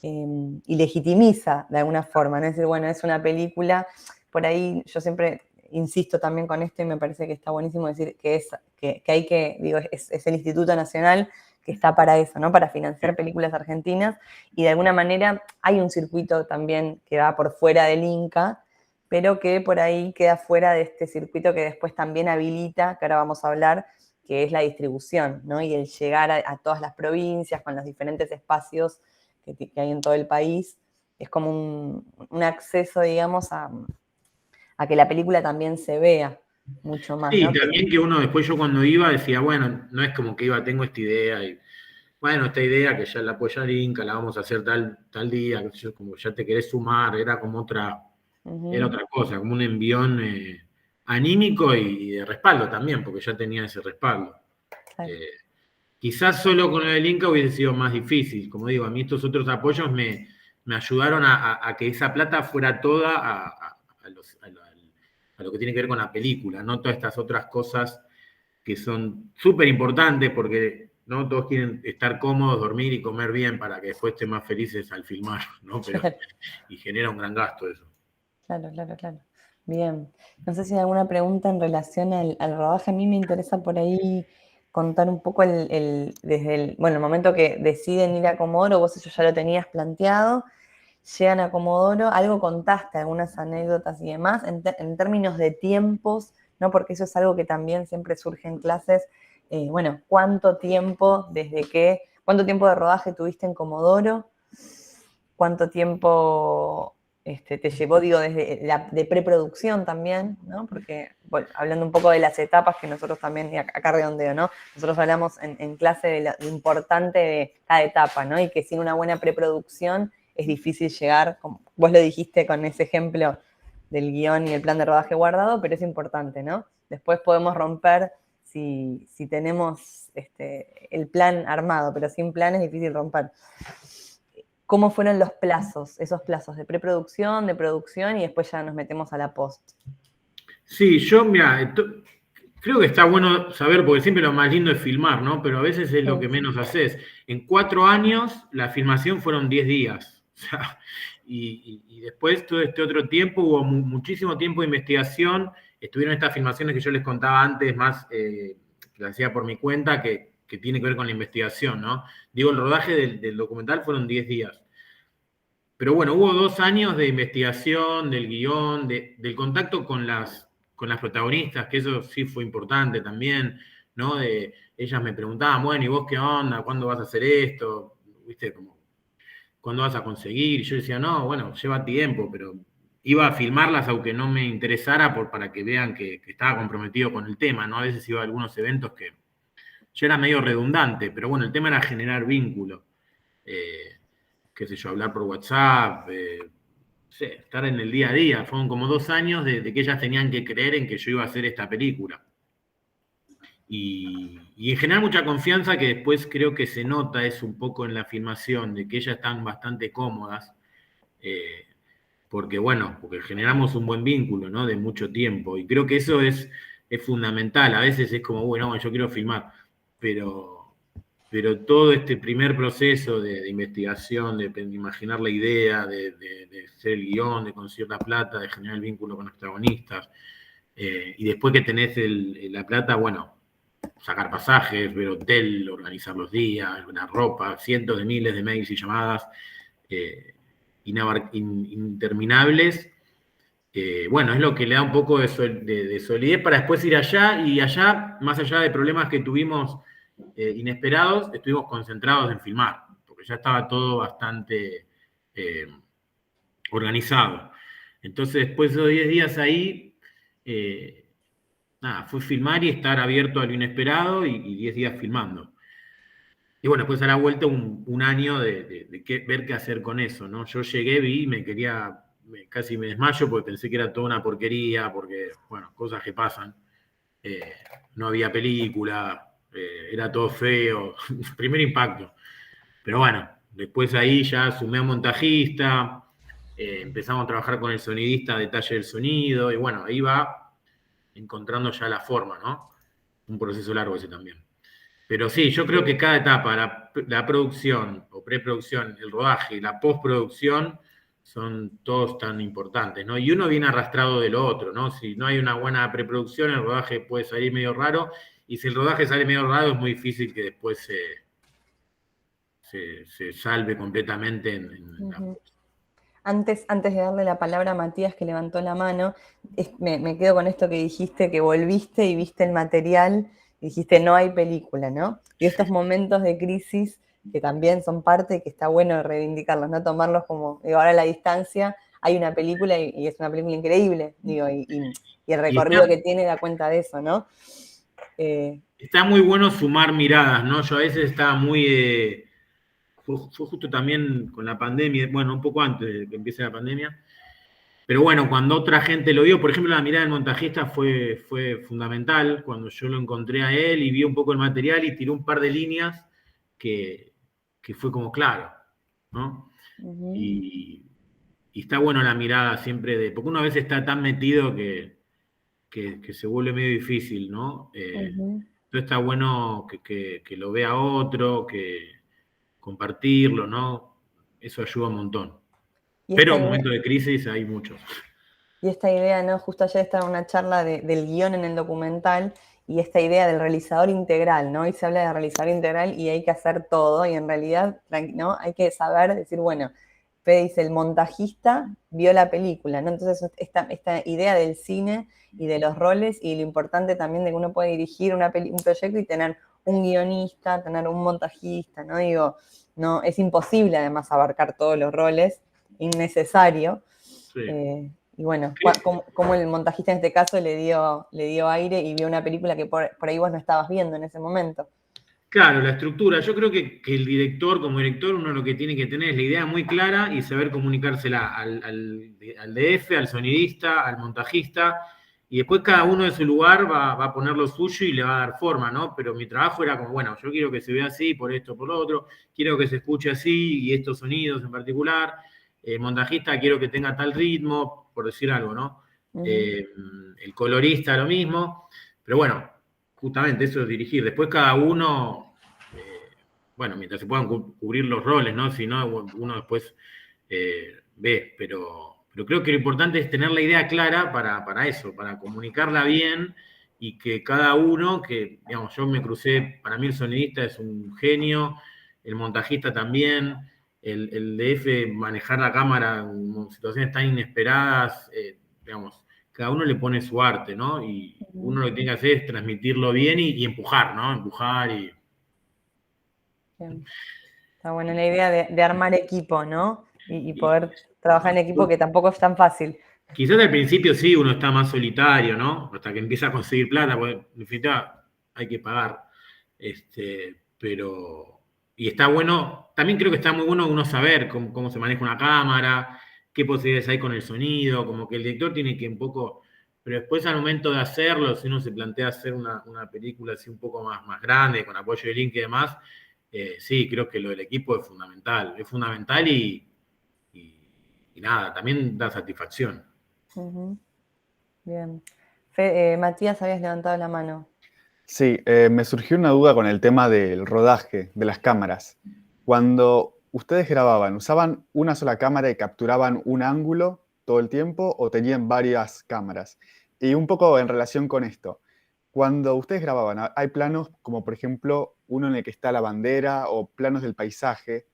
y legitimiza de alguna forma, ¿no? Es decir, bueno, es una película, por ahí yo siempre insisto también con esto y me parece que está buenísimo decir que hay que, digo, es el Instituto Nacional que está para eso, ¿no? Para financiar películas argentinas, y de alguna manera hay un circuito también que va por fuera del Inca, pero que por ahí queda fuera de este circuito que después también habilita, que ahora vamos a hablar, que es la distribución, ¿no? Y el llegar a todas las provincias con los diferentes espacios que hay en todo el país. Es como un acceso, digamos, a que la película también se vea mucho más, Sí, ¿no? también que uno después yo cuando iba decía, bueno, no es como que tengo esta idea y bueno, esta idea que ya la apoya el Inca, la vamos a hacer tal día, qué sé yo, como ya te querés sumar, era como era otra cosa, como un envión anímico y de respaldo también, porque ya tenía ese respaldo. Claro. Quizás solo con el Inca hubiese sido más difícil, como digo, a mí estos otros apoyos me ayudaron a que esa plata fuera toda a lo que tiene que ver con la película, no todas estas otras cosas que son súper importantes porque no todos quieren estar cómodos, dormir y comer bien para que después estén más felices al filmar, ¿no? Pero, Claro. y genera un gran gasto eso. Claro. Bien. No sé si hay alguna pregunta en relación al rodaje. A mí me interesa por ahí contar un poco desde el momento que deciden ir a Comodoro, vos eso ya lo tenías planteado, llegan a Comodoro, algo contaste, algunas anécdotas y demás, en términos de tiempos, ¿no? Porque eso es algo que también siempre surge en clases. ¿Cuánto tiempo de rodaje tuviste en Comodoro? ¿Cuánto tiempo te llevó, digo, de preproducción también, ¿no? Porque, bueno, hablando un poco de las etapas que nosotros también, y acá redondeo, ¿no? Nosotros hablamos en clase de lo importante de cada etapa, ¿no? Y que sin una buena preproducción es difícil llegar, como vos lo dijiste con ese ejemplo del guión y el plan de rodaje guardado, pero es importante, ¿no? Después podemos romper si tenemos el plan armado, pero sin plan es difícil romper. ¿Cómo fueron los plazos, esos plazos de preproducción, de producción y después ya nos metemos a la post? Sí, mira, creo que está bueno saber, porque siempre lo más lindo es filmar, ¿no? Pero a veces es lo que menos haces. En 4 años, la filmación fueron 10 días. O sea, y después todo este otro tiempo, hubo muchísimo tiempo de investigación. Estuvieron estas filmaciones que yo les contaba antes, más que las hacía por mi cuenta, que tiene que ver con la investigación, ¿no? Digo, el rodaje del documental fueron 10 días. Pero bueno, hubo 2 años de investigación, del guión, del contacto con las protagonistas, que eso sí fue importante también, ¿no? Ellas me preguntaban, bueno, ¿y vos qué onda? ¿Cuándo vas a hacer esto? ¿Viste? Como, ¿cuándo vas a conseguir? Y yo decía, no, bueno, lleva tiempo, pero iba a filmarlas aunque no me interesara para que vean que estaba comprometido con el tema, ¿no? A veces iba a algunos eventos que yo era medio redundante, pero bueno, el tema era generar vínculo. Qué sé yo, hablar por WhatsApp, estar en el día a día. Fueron como 2 años de que ellas tenían que creer en que yo iba a hacer esta película. Y en general mucha confianza que después creo que se nota es un poco en la filmación, de que ellas están bastante cómodas, porque generamos un buen vínculo, ¿no? De mucho tiempo. Y creo que eso es fundamental. A veces es como, bueno, yo quiero filmar, pero todo este primer proceso de investigación, de imaginar la idea, de hacer el guión, de conseguir la plata, de generar el vínculo con los protagonistas, y después que tenés la plata, bueno, sacar pasajes, ver hotel, organizar los días, la ropa, cientos de miles de mails y llamadas interminables. Es lo que le da un poco de solidez para después ir allá, y allá, más allá de problemas que tuvimos inesperados, estuvimos concentrados en filmar, porque ya estaba todo bastante organizado. Entonces, después de esos 10 días ahí, fue filmar y estar abierto a lo inesperado, y 10 días filmando. Y bueno, después a la vuelta un año de ver qué hacer con eso, ¿no? Yo llegué, vi, casi me desmayo porque pensé que era toda una porquería, porque, bueno, cosas que pasan. No había película, era todo feo, primer impacto. Pero bueno, después ahí ya sumé a montajista, empezamos a trabajar con el sonidista, detalle del sonido, y bueno, ahí va encontrando ya la forma, ¿no? Un proceso largo ese también. Pero sí, yo creo que cada etapa, la producción o preproducción, el rodaje y la postproducción, son todos tan importantes, ¿no? Y uno viene arrastrado de lo otro, ¿no? Si no hay una buena preproducción, el rodaje puede salir medio raro, y si el rodaje sale medio raro, es muy difícil que después se salve completamente en la... Antes de darle la palabra a Matías, que levantó la mano, me quedo con esto que dijiste, que volviste y viste el material y dijiste, no hay película, ¿no? Y estos momentos de crisis que también son parte, que está bueno reivindicarlos, no tomarlos como, digo, ahora a la distancia hay una película y es una película increíble, digo, y el recorrido que tiene da cuenta de eso, ¿no? Está muy bueno sumar miradas, ¿no? Yo a veces estaba muy... fue justo también con la pandemia, bueno, un poco antes de que empiece la pandemia, pero bueno, cuando otra gente lo vio, por ejemplo, la mirada del montajista fue fundamental, cuando yo lo encontré a él y vi un poco el material y tiró un par de líneas que fue como claro, ¿no? Y está bueno la mirada siempre porque uno a veces está tan metido que se vuelve medio difícil, ¿no? Entonces está bueno que lo vea otro, que compartirlo, ¿no? Eso ayuda un montón. Pero en momentos de crisis hay muchos. Y esta idea, ¿no? Justo ayer estaba en una charla del guión en el documental y esta idea del realizador integral, ¿no? Y se habla de realizador integral y hay que hacer todo y en realidad, ¿no? Hay que saber decir, bueno, Fede dice, el montajista vio la película, ¿no? Entonces esta idea del cine y de los roles y lo importante también de que uno puede dirigir un proyecto y tener un guionista, tener un montajista, ¿no? Digo, no, es imposible además abarcar todos los roles, innecesario. Sí. Y bueno, como el montajista en este caso le dio aire y vio una película que por ahí vos no estabas viendo en ese momento. Claro, la estructura. Yo creo que el director, como director, uno lo que tiene que tener es la idea muy clara y saber comunicársela al DF, al sonidista, al montajista, y después cada uno de su lugar va a poner lo suyo y le va a dar forma, ¿no? Pero mi trabajo era como, bueno, yo quiero que se vea así, por esto, por lo otro, quiero que se escuche así y estos sonidos en particular. El montajista quiero que tenga tal ritmo, por decir algo, ¿no? El colorista lo mismo, pero bueno, justamente eso es dirigir. Después cada uno, bueno, mientras se puedan cubrir los roles, ¿no? Si no, uno después ve, pero creo que lo importante es tener la idea clara para eso, para comunicarla bien y que cada uno, que, digamos, yo me crucé, para mí el sonidista es un genio, el montajista también, el DF manejar la cámara en situaciones tan inesperadas, digamos, cada uno le pone su arte, ¿no? Y uno lo que tiene que hacer es transmitirlo bien y empujar, ¿no? Empujar y... Bien. Está buena la idea de armar equipo, ¿no? Y poder trabajar en equipo, que tampoco es tan fácil. Quizás al principio sí uno está más solitario, ¿no? Hasta que empieza a conseguir plata, porque en definitiva hay que pagar. Pero... Y está bueno, también creo que está muy bueno uno saber cómo se maneja una cámara, qué posibilidades hay con el sonido, como que el director tiene que un poco... Pero después al momento de hacerlo, si uno se plantea hacer una película así un poco más grande, con apoyo de Link y demás, sí, creo que lo del equipo es fundamental. Es fundamental y nada, también da satisfacción. Bien. Matías, habías levantado la mano. Sí, me surgió una duda con el tema del rodaje de las cámaras. Cuando ustedes grababan, ¿usaban una sola cámara y capturaban un ángulo todo el tiempo o tenían varias cámaras? Y un poco en relación con esto, cuando ustedes grababan, hay planos como por ejemplo uno en el que está la bandera o planos del paisaje.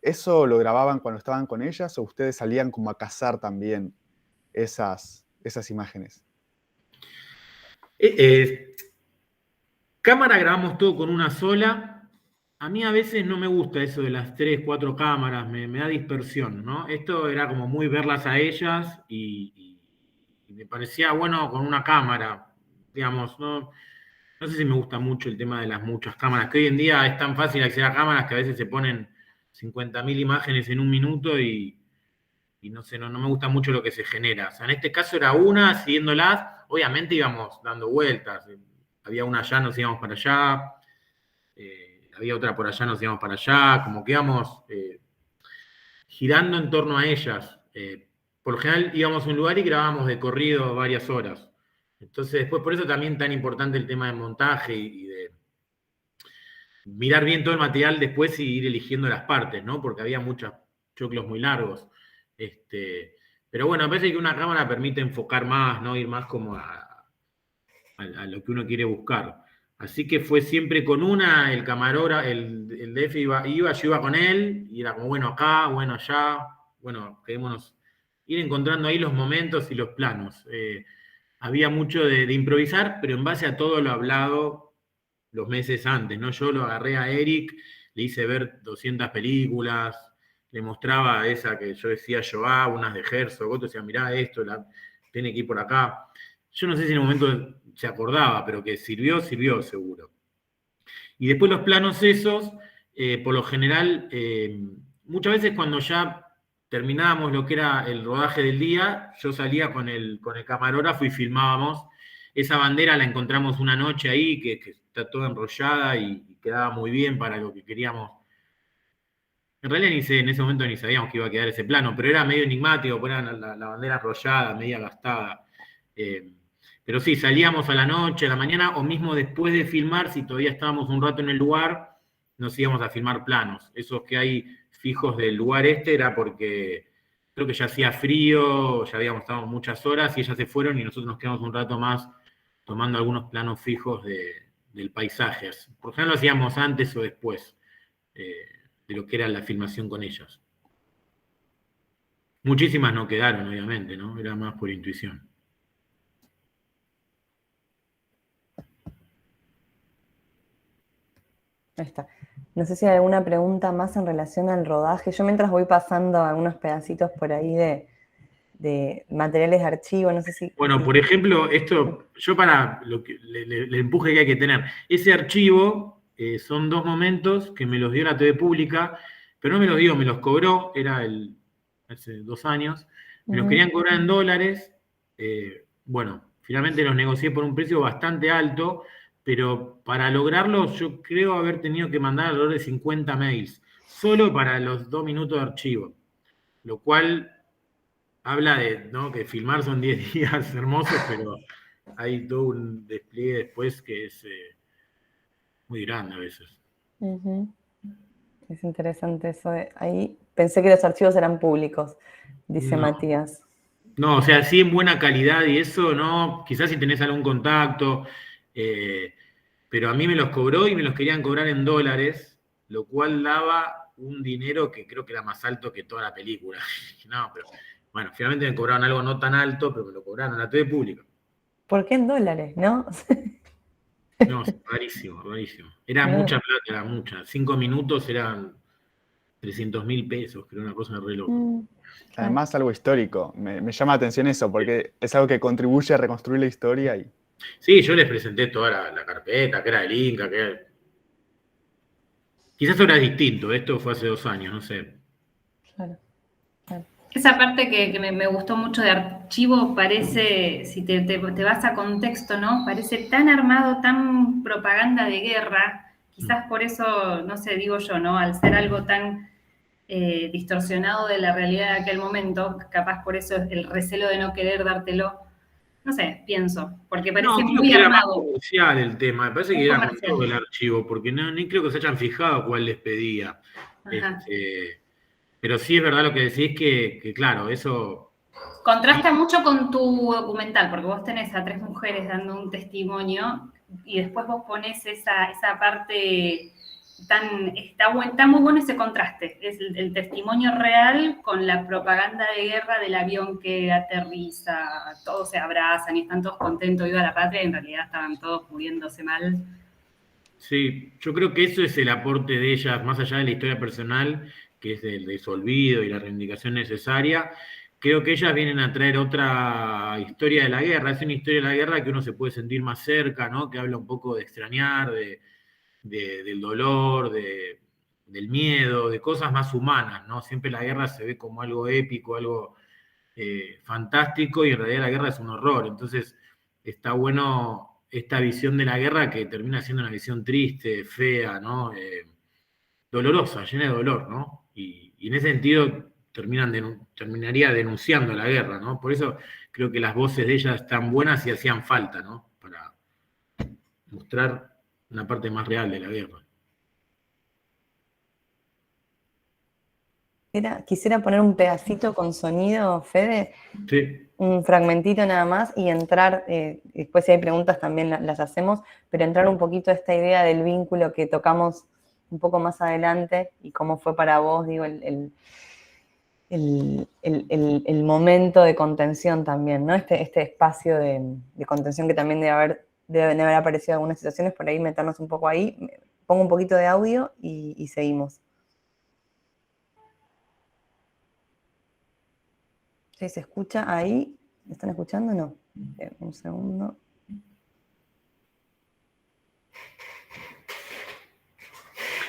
¿Eso lo grababan cuando estaban con ellas o ustedes salían como a cazar también esas imágenes? Cámara grabamos todo con una sola. A mí a veces no me gusta eso de las 3, 4 cámaras, me da dispersión, ¿no? Esto era como muy verlas a ellas y me parecía bueno con una cámara, digamos, no sé si me gusta mucho el tema de las muchas cámaras, que hoy en día es tan fácil acceder a cámaras que a veces se ponen 50.000 imágenes en un minuto y no sé, no me gusta mucho lo que se genera. O sea, en este caso era una, siguiéndolas, obviamente íbamos dando vueltas. Había una allá, nos íbamos para allá, había otra por allá, nos íbamos para allá, como que íbamos girando en torno a ellas. Por lo general íbamos a un lugar y grabábamos de corrido varias horas. Entonces, después, por eso también tan importante el tema del montaje y de mirar bien todo el material después y ir eligiendo las partes, ¿no? Porque había muchos choclos muy largos. Pero bueno, me parece que una cámara permite enfocar más, ¿no? Ir más como a lo que uno quiere buscar. Así que fue siempre con una, el camarógrafo, el DF yo iba con él, y era como, bueno, acá, bueno, allá, bueno, quedémonos, ir encontrando ahí los momentos y los planos. Había mucho de improvisar, pero en base a todo lo hablado los meses antes, ¿no? Yo lo agarré a Eric, le hice ver 200 películas, le mostraba esa que yo decía Shoah, unas de Herzog, otro decía, mirá esto, tiene que ir por acá. Yo no sé si en un momento se acordaba, pero que sirvió seguro. Y después los planos esos, por lo general, muchas veces cuando ya terminábamos lo que era el rodaje del día, yo salía con el camarógrafo y filmábamos. Esa bandera la encontramos una noche ahí, que está toda enrollada y quedaba muy bien para lo que queríamos. En realidad en ese momento ni sabíamos que iba a quedar ese plano, pero era medio enigmático, porque era la bandera enrollada, media gastada. Pero sí, salíamos a la noche, a la mañana, o mismo después de filmar, si todavía estábamos un rato en el lugar, nos íbamos a filmar planos. Esos que hay fijos del lugar era porque creo que ya hacía frío, ya habíamos estado muchas horas y ellas se fueron y nosotros nos quedamos un rato más tomando algunos planos fijos del paisaje. Por ejemplo, lo hacíamos antes o después de lo que era la filmación con ellas. Muchísimas no quedaron, obviamente, ¿no? Era más por intuición. Ahí está. No sé si hay alguna pregunta más en relación al rodaje. Yo mientras voy pasando algunos pedacitos por ahí de materiales de archivo, no sé si... Bueno, por ejemplo, esto, yo para lo que le empuje que hay que tener, ese archivo son 2 momentos que me los dio la TV Pública, pero no me los dio, me los cobró, hace 2 años, me los querían cobrar en dólares, bueno, finalmente los negocié por un precio bastante alto, pero para lograrlo yo creo haber tenido que mandar alrededor de 50 mails, solo para los 2 minutos de archivo, lo cual habla de, ¿no?, que filmar son 10 días hermosos, pero hay todo un despliegue después que es muy grande a veces. Es interesante eso. Ahí pensé que los archivos eran públicos, dice No. Matías. No, o sea, sí en buena calidad y eso, no, quizás si tenés algún contacto, pero a mí me los cobró y me los querían cobrar en dólares, lo cual daba un dinero que creo que era más alto que toda la película. No, pero bueno, finalmente me cobraron algo no tan alto, pero me lo cobraron en la TV Pública. ¿Por qué en dólares, no? No, rarísimo, rarísimo. Era mucha plata, era mucha. 5 minutos eran 300.000 pesos, creo, una cosa re loca. Además, algo histórico. Me llama la atención eso, porque es algo que contribuye a reconstruir la historia. Sí, yo les presenté toda la carpeta, que era el Inca, que era... Quizás ahora es distinto, esto fue hace 2 años, no sé. Claro. Esa parte que me gustó mucho de archivo parece, si te vas a contexto, ¿no? Parece tan armado, tan propaganda de guerra. Quizás por eso, no sé, digo yo, ¿no? Al ser algo tan distorsionado de la realidad de aquel momento, capaz por eso el recelo de no querer dártelo. No sé, pienso, porque parece muy era armado. más comercial el tema, me parece que era con todo el archivo, porque ni creo que se hayan fijado cuál les pedía. Pero sí es verdad lo que decís, que claro, eso... Contrasta mucho con tu documental, porque vos tenés a 3 mujeres dando un testimonio y después vos ponés esa parte está muy bueno ese contraste, es el testimonio real con la propaganda de guerra del avión que aterriza, todos se abrazan y están todos contentos, viva la patria, y en realidad estaban todos muriéndose mal. Sí, yo creo que eso es el aporte de ellas, más allá de la historia personal, que es el desolvido y la reivindicación necesaria. Creo que ellas vienen a traer otra historia de la guerra, es una historia de la guerra que uno se puede sentir más cerca, ¿no? Que habla un poco de extrañar, del dolor, del miedo, de cosas más humanas, ¿no? Siempre la guerra se ve como algo épico, algo fantástico, y en realidad la guerra es un horror. Entonces, está bueno esta visión de la guerra que termina siendo una visión triste, fea, ¿no? Dolorosa, llena de dolor, ¿no? Y en ese sentido terminaría denunciando la guerra, ¿no? Por eso creo que las voces de ellas están buenas y hacían falta, ¿no? Para mostrar una parte más real de la guerra. Quisiera poner un pedacito con sonido, Fede. Sí. Un fragmentito nada más y entrar, después si hay preguntas también las hacemos, pero entrar un poquito a esta idea del vínculo que tocamos un poco más adelante y cómo fue para vos, digo, el momento de contención también, ¿no? Este espacio de contención que también debe haber deben haber aparecido algunas situaciones, por ahí meternos un poco ahí. Pongo un poquito de audio y seguimos. ¿Sí, se escucha ahí? ¿Me están escuchando? No. Un segundo.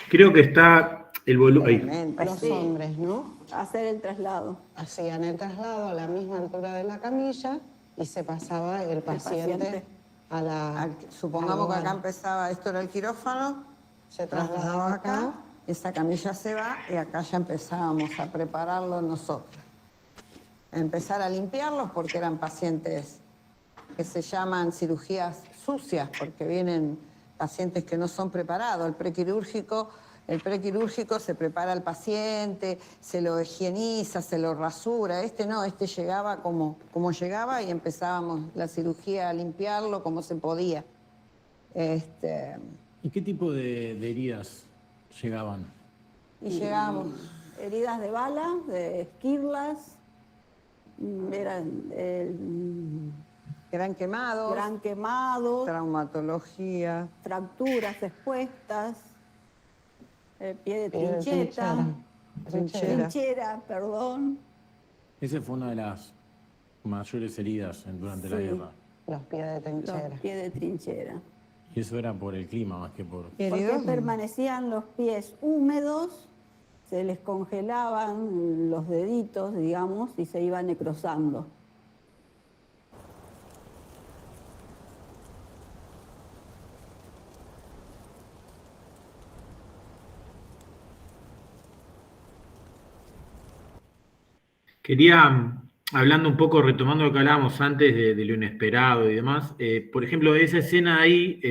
Creo que está el volumen. Los hombres, ¿no? Hacer el traslado. Hacían el traslado a la misma altura de la camilla y se pasaba el paciente a la... Supongamos que acá empezaba, esto era el quirófano, se trasladaba acá, esa camilla se va y acá ya empezábamos a prepararlo nosotros. Empezar a limpiarlos porque eran pacientes que se llaman cirugías sucias, porque vienen pacientes que no son preparados. El prequirúrgico se prepara al paciente, se lo higieniza, se lo rasura. Este no, este llegaba como llegaba y empezábamos la cirugía a limpiarlo como se podía. ¿Y qué tipo de heridas llegaban? Y llegamos. Heridas de bala, de esquirlas, Eran quemados, traumatología, fracturas expuestas, pie de trinchera, perdón. Esa fue una de las mayores heridas durante la guerra. los pies de trinchera. Los pies de trinchera. Y eso era por el clima más que por... Porque permanecían los pies húmedos, se les congelaban los deditos, digamos, y se iban necrosando. Quería, hablando un poco, retomando lo que hablábamos antes de lo inesperado y demás, por ejemplo, esa escena ahí,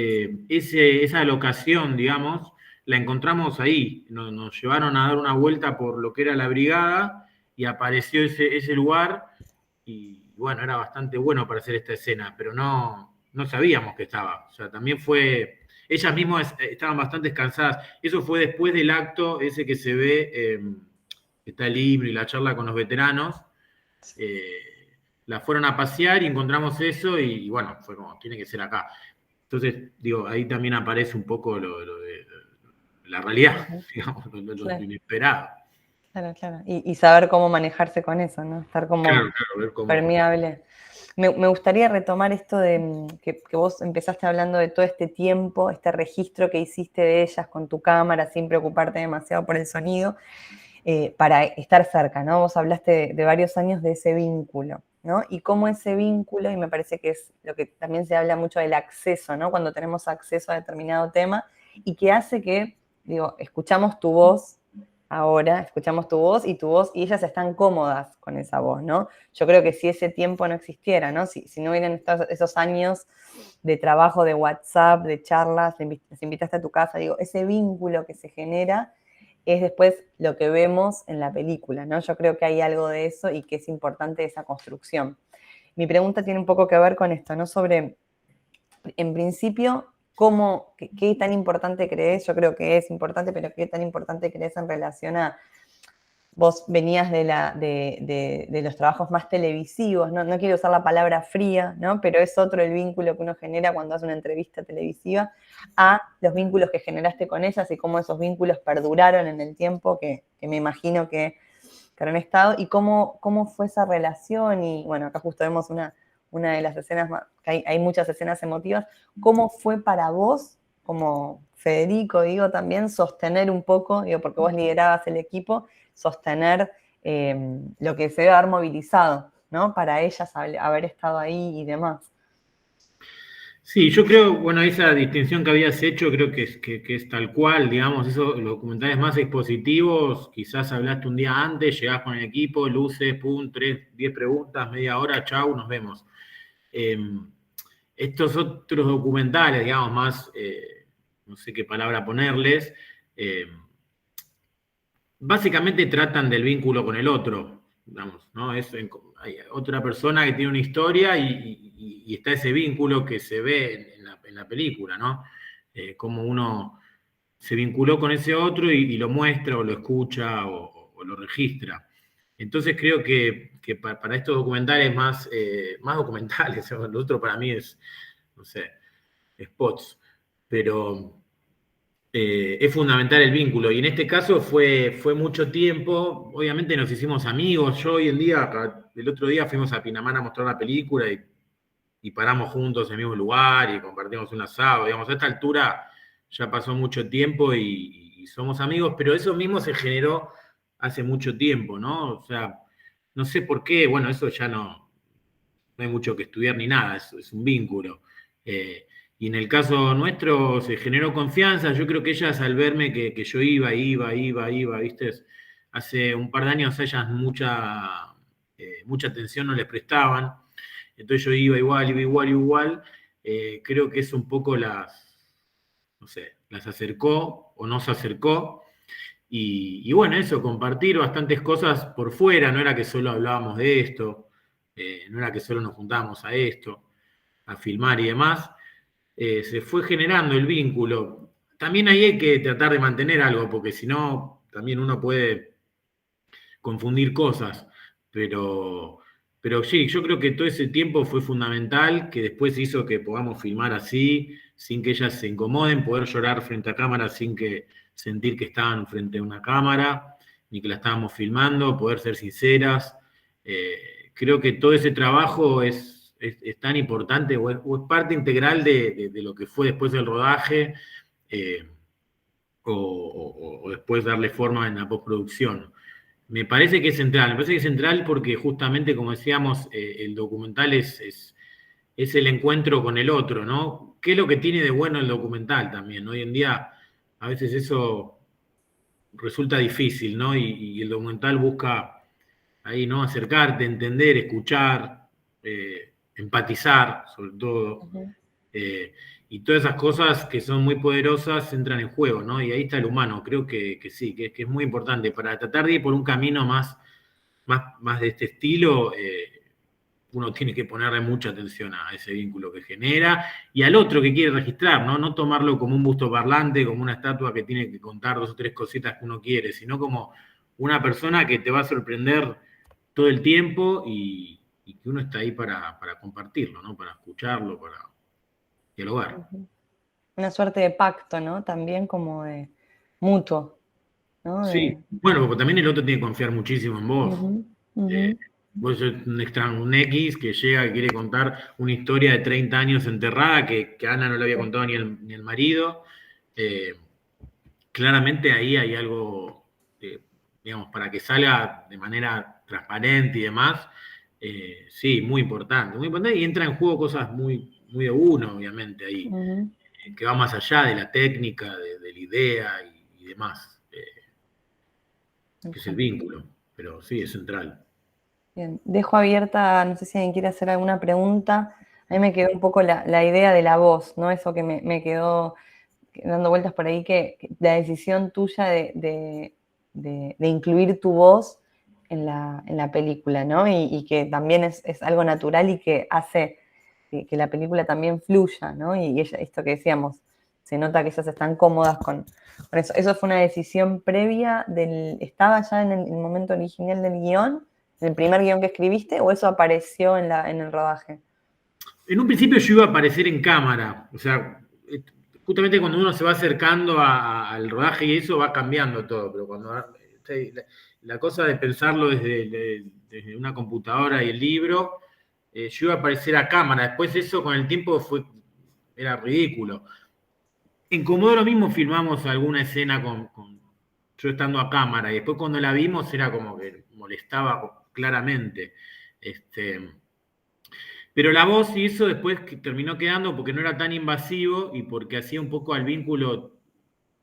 esa locación, digamos, la encontramos ahí. Nos llevaron a dar una vuelta por lo que era la brigada y apareció ese lugar y bueno, era bastante bueno para hacer esta escena, pero no sabíamos que estaba. O sea, también fue... Ellas mismas estaban bastante cansadas. Eso fue después del acto ese que se ve... está el libro y la charla con los veteranos, la fueron a pasear y encontramos eso y bueno, fue como, tiene que ser acá. Entonces, digo, ahí también aparece un poco lo de la realidad, digamos, lo inesperado. Claro, claro. Y saber cómo manejarse con eso, ¿no? Estar como ver cómo... permeable. Me gustaría retomar esto de que vos empezaste hablando de todo este tiempo, este registro que hiciste de ellas con tu cámara sin preocuparte demasiado por el sonido. Para estar cerca, ¿no? Vos hablaste de varios años de ese vínculo, ¿no? Y cómo ese vínculo, y me parece que es lo que también se habla mucho del acceso, ¿no? Cuando tenemos acceso a determinado tema, y que hace que, digo, escuchamos tu voz ahora, escuchamos tu voz y ellas están cómodas con esa voz, ¿no? Yo creo que si ese tiempo no existiera, ¿no? Si no hubieran esos años de trabajo, de WhatsApp, de charlas, les invitaste a tu casa, digo, ese vínculo que se genera es después lo que vemos en la película, ¿no? Yo creo que hay algo de eso y que es importante esa construcción. Mi pregunta tiene un poco que ver con esto, ¿no? Sobre, en principio, qué tan importante crees, yo creo que es importante, pero qué tan importante crees en relación a, vos venías de los trabajos más televisivos, no quiero usar la palabra fría, ¿no? Pero es otro el vínculo que uno genera cuando hace una entrevista televisiva, a los vínculos que generaste con ellas y cómo esos vínculos perduraron en el tiempo, que me imagino que han estado, y cómo fue esa relación. Y bueno, acá justo vemos una de las escenas, que hay muchas escenas emotivas. ¿Cómo fue para vos, como Federico, digo, también sostener un poco, digo, porque vos liderabas el equipo, sostener lo que se debe haber movilizado, ¿no? Para ellas haber estado ahí y demás. Sí, yo creo, bueno, esa distinción que habías hecho creo que es tal cual, digamos, los documentales más expositivos, quizás hablaste un día antes, llegás con el equipo, luces, pum, 10 preguntas, media hora, chau, nos vemos. Estos otros documentales, digamos, más, no sé qué palabra ponerles, básicamente tratan del vínculo con el otro, digamos, ¿no? Hay otra persona que tiene una historia y está ese vínculo que se ve en la película, ¿no? Cómo uno se vinculó con ese otro y lo muestra o lo escucha o lo registra. Entonces creo que para estos documentales más documentales, lo otro para mí es, no sé, spots, pero es fundamental el vínculo. Y en este caso fue mucho tiempo, obviamente nos hicimos amigos. Yo hoy en día, el otro día fuimos a Pinamar a mostrar la película y paramos juntos en el mismo lugar y compartimos un asado. Digamos, a esta altura ya pasó mucho tiempo y somos amigos, pero eso mismo se generó hace mucho tiempo, ¿no? O sea, no sé por qué, bueno, eso ya no hay mucho que estudiar ni nada, es un vínculo. Y en el caso nuestro se generó confianza. Yo creo que ellas al verme que yo iba, ¿viste? Hace un par de años ellas mucha atención no les prestaban. Entonces yo iba igual. Creo que eso un poco las acercó o no se acercó. Y bueno, eso, compartir bastantes cosas por fuera. No era que solo hablábamos de esto, no era que solo nos juntábamos a esto, a filmar y demás. Se fue generando el vínculo. También ahí hay que tratar de mantener algo, porque si no, también uno puede confundir cosas. Pero sí, yo creo que todo ese tiempo fue fundamental, que después hizo que podamos filmar así, sin que ellas se incomoden, poder llorar frente a cámara sin que sentir que estaban frente a una cámara, ni que la estábamos filmando, poder ser sinceras. Creo que todo ese trabajo es tan importante o es parte integral de lo que fue después del rodaje o después darle forma en la postproducción. Me parece que es central porque justamente, como decíamos, el documental es el encuentro con el otro, ¿no? ¿Qué es lo que tiene de bueno el documental también? Hoy en día a veces eso resulta difícil, ¿no? Y el documental busca ahí, ¿no? Acercarte, entender, escuchar, empatizar, sobre todo. Y todas esas cosas que son muy poderosas entran en juego, ¿no? Y ahí está el humano. Creo que sí, que es muy importante. Para tratar de ir por un camino más de este estilo, uno tiene que ponerle mucha atención a ese vínculo que genera y al otro que quiere registrar, ¿no? No tomarlo como un busto parlante, como una estatua que tiene que contar 2 o 3 cositas que uno quiere, sino como una persona que te va a sorprender todo el tiempo y que uno está ahí para compartirlo, ¿no? Para escucharlo, para dialogar. Una suerte de pacto, ¿no? También como de mutuo, ¿no? Sí, bueno, porque también el otro tiene que confiar muchísimo en vos. Vos sos un X que llega y quiere contar una historia de 30 años enterrada que Ana no le había contado ni el marido. Claramente ahí hay algo, digamos, para que salga de manera transparente y demás, sí, muy importante, y entra en juego cosas muy de uno, obviamente, ahí, que va más allá de la técnica, de la idea y demás, que es el vínculo, pero sí, es central. Bien, dejo abierta, no sé si alguien quiere hacer alguna pregunta. A mí me quedó un poco la idea de la voz, ¿no? Eso que me quedó dando vueltas por ahí, que la decisión tuya de incluir tu voz en la película, ¿no? Y que también es algo natural y que hace que la película también fluya, ¿no? Y esto que decíamos, se nota que ellas están cómodas con eso. ¿Eso fue una decisión previa estaba ya en el momento original del guión, en el primer guión que escribiste, o eso apareció en el rodaje? En un principio yo iba a aparecer en cámara, o sea, justamente cuando uno se va acercando al rodaje y eso va cambiando todo, pero cuando la cosa de pensarlo desde una computadora y el libro, yo iba a aparecer a cámara. Después eso con el tiempo era ridículo. En Comodoro mismo filmamos alguna escena con yo estando a cámara, y después cuando la vimos era como que molestaba claramente. Pero la voz y eso después terminó quedando porque no era tan invasivo y porque hacía un poco al vínculo,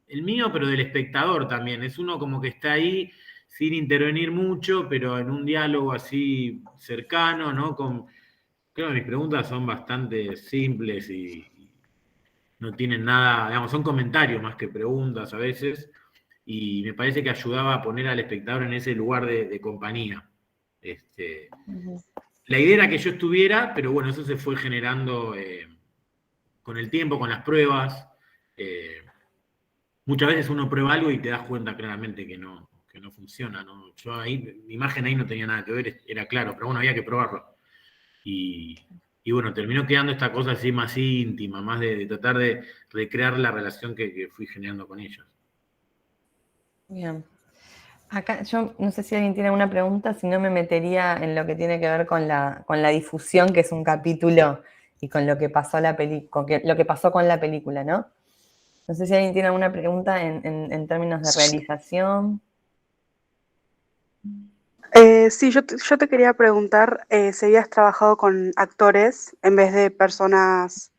el mío, pero del espectador también. Es uno como que está ahí sin intervenir mucho, pero en un diálogo así cercano, ¿no? Creo que mis preguntas son bastante simples y no tienen nada, digamos, son comentarios más que preguntas a veces, y me parece que ayudaba a poner al espectador en ese lugar de compañía. La idea era que yo estuviera, pero bueno, eso se fue generando con el tiempo, con las pruebas. Muchas veces uno prueba algo y te das cuenta claramente que no funciona, ¿no? Yo ahí, mi imagen ahí no tenía nada que ver, era claro, pero bueno, había que probarlo. Y Y bueno, terminó quedando esta cosa así más íntima, más de tratar de recrear la relación que fui generando con ellos. Bien. Acá yo no sé si alguien tiene alguna pregunta, si no me metería en lo que tiene que ver con la difusión, que es un capítulo, y con lo que pasó lo que pasó con la película, ¿no? No sé si alguien tiene alguna pregunta en términos de realización. Sí, yo te quería preguntar si habías trabajado con actores en vez de personas,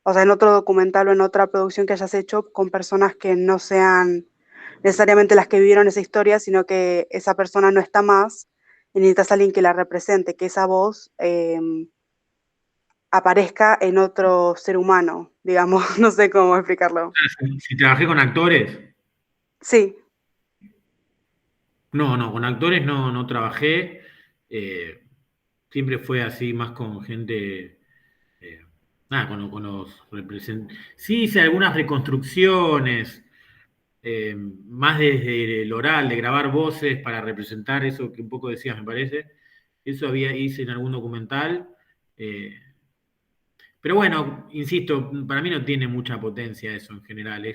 o sea, en otro documental o en otra producción que hayas hecho con personas que no sean necesariamente las que vivieron esa historia, sino que esa persona no está más y necesitas a alguien que la represente, que esa voz aparezca en otro ser humano, digamos, no sé cómo explicarlo. Si trabajé con actores, Sí, no, con actores no trabajé. Siempre fue así, más con gente, nada, con los representantes. Sí hice algunas reconstrucciones, más desde el oral, de grabar voces para representar eso que un poco decías, me parece. Eso hice en algún documental. Pero bueno, insisto, para mí no tiene mucha potencia eso en general.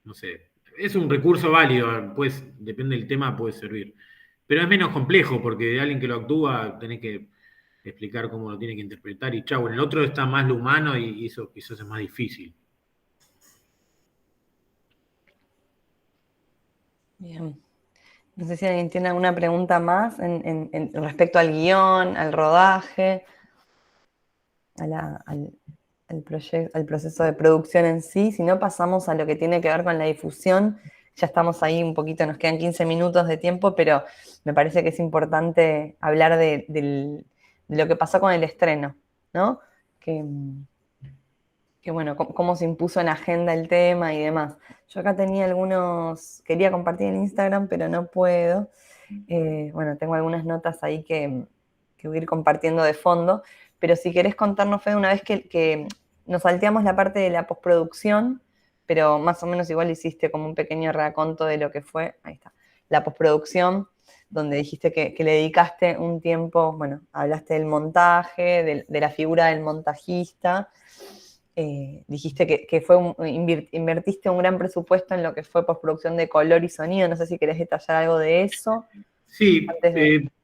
No sé, es un recurso válido, pues depende del tema, puede servir. Pero es menos complejo, porque de alguien que lo actúa tenés que explicar cómo lo tiene que interpretar y chau. En el otro está más lo humano y eso quizás es más difícil. Bien. No sé si alguien tiene alguna pregunta más respecto al guión, al rodaje, al proceso de producción en sí. Si no, pasamos a lo que tiene que ver con la difusión. Ya estamos ahí un poquito, nos quedan 15 minutos de tiempo, pero me parece que es importante hablar de lo que pasó con el estreno, ¿no? Que bueno, cómo se impuso en agenda el tema y demás. Yo acá tenía quería compartir en Instagram, pero no puedo. Bueno, tengo algunas notas ahí que voy a ir compartiendo de fondo, pero si querés contarnos, Fede, una vez que nos salteamos la parte de la postproducción, pero más o menos igual hiciste como un pequeño raconto de lo que fue, ahí está, la postproducción, donde dijiste que le dedicaste un tiempo, bueno, hablaste del montaje, de la figura del montajista, dijiste que invertiste un gran presupuesto en lo que fue postproducción de color y sonido, no sé si querés detallar algo de eso. Sí,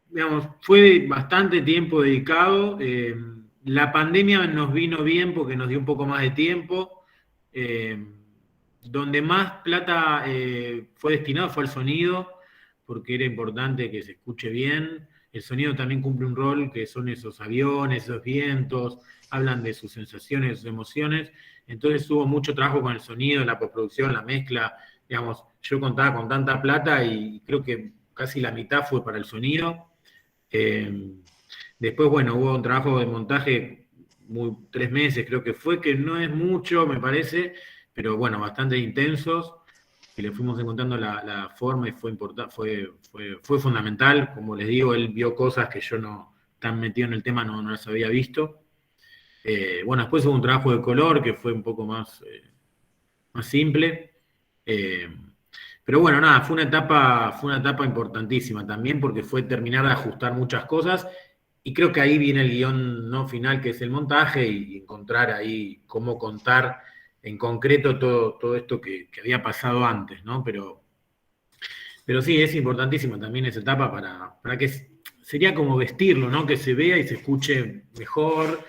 digamos, fue bastante tiempo dedicado. La pandemia nos vino bien porque nos dio un poco más de tiempo. Donde más plata fue destinado fue al sonido, porque era importante que se escuche bien. El sonido también cumple un rol, que son esos aviones, esos vientos, hablan de sus sensaciones, de sus emociones. Entonces hubo mucho trabajo con el sonido, la postproducción, la mezcla. Digamos, yo contaba con tanta plata y creo que casi la mitad fue para el sonido. Después, bueno, hubo un trabajo de montaje, 3 meses creo que fue, que no es mucho, me parece, pero bueno, bastante intensos, que le fuimos encontrando la forma y fue fundamental. Como les digo, él vio cosas que yo no, tan metido en el tema, no las había visto. Bueno, después hubo un trabajo de color que fue un poco más simple. Pero bueno, nada, fue una etapa importantísima también porque fue terminar de ajustar muchas cosas y creo que ahí viene el guión no final, que es el montaje, y encontrar ahí cómo contar en concreto todo esto que había pasado antes, ¿no? Pero sí, es importantísima también esa etapa para que sería como vestirlo, ¿no? Que se vea y se escuche mejor.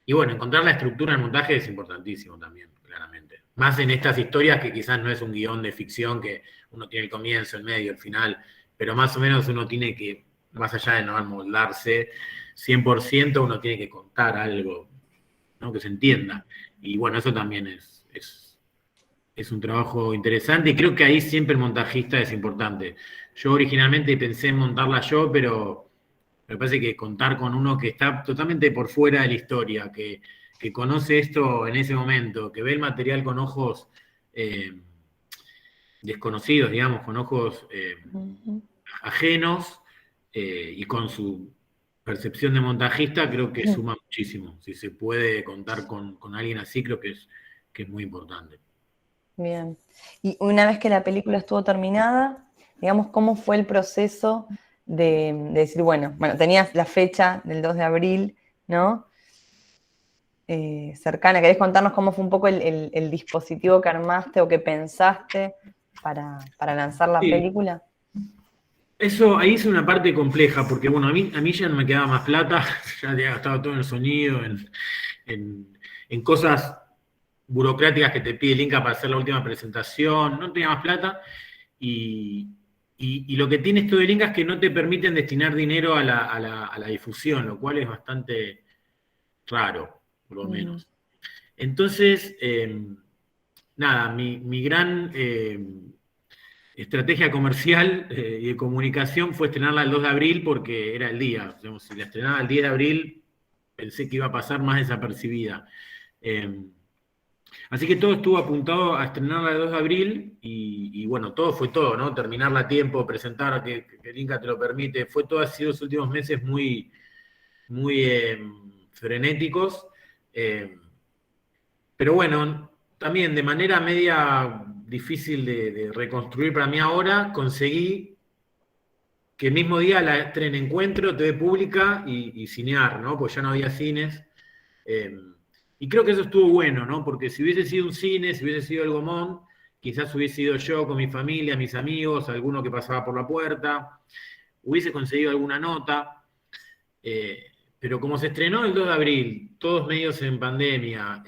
Y bueno, encontrar la estructura del montaje es importantísimo también, claramente. Más en estas historias que quizás no es un guión de ficción que uno tiene el comienzo, el medio, el final, pero más o menos uno tiene que, más allá de no amoldarse 100%, uno tiene que contar algo, ¿no? Que se entienda. Y bueno, eso también es un trabajo interesante y creo que ahí siempre el montajista es importante. Yo originalmente pensé en montarla yo, pero me parece que contar con uno que está totalmente por fuera de la historia, que conoce esto en ese momento, que ve el material con ojos desconocidos, digamos, con ojos ajenos y con su percepción de montajista, creo que suma muchísimo. Si se puede contar con alguien así, creo que es muy importante. Bien. Y una vez que la película estuvo terminada, digamos, ¿cómo fue el proceso de decir, bueno, tenías la fecha del 2 de abril, ¿no? Cercana. ¿Querés contarnos cómo fue un poco el dispositivo que armaste o que pensaste para lanzar la Sí. película? Eso, ahí es una parte compleja, porque bueno, a mí ya no me quedaba más plata, ya había gastado todo en el sonido, en cosas burocráticas que te pide el Inca para hacer la última presentación, no tenía más plata, y lo que tiene esto del Inca es que no te permiten destinar dinero a la difusión, lo cual es bastante raro, por lo menos. Entonces, nada, mi gran estrategia comercial y de comunicación fue estrenarla el 2 de abril porque era el día. Digamos, si la estrenaba el 10 de abril, pensé que iba a pasar más desapercibida. Así que todo estuvo apuntado a estrenarla el 2 de abril y bueno, todo fue todo, ¿no? Terminarla a tiempo, presentar, que el Inca te lo permite. Fue todo, ha sido los últimos meses muy, muy frenéticos. Pero bueno, también de manera media difícil de reconstruir para mí ahora, conseguí que el mismo día la estrene Encuentro, TV Pública y Cinear, ¿no? Pues ya no había cines. Y creo que eso estuvo bueno, ¿no? Porque si hubiese sido un cine, si hubiese sido el Gomón, quizás hubiese ido yo con mi familia, mis amigos, alguno que pasaba por la puerta, hubiese conseguido alguna nota. Pero como se estrenó el 2 de abril, todos medios en pandemia,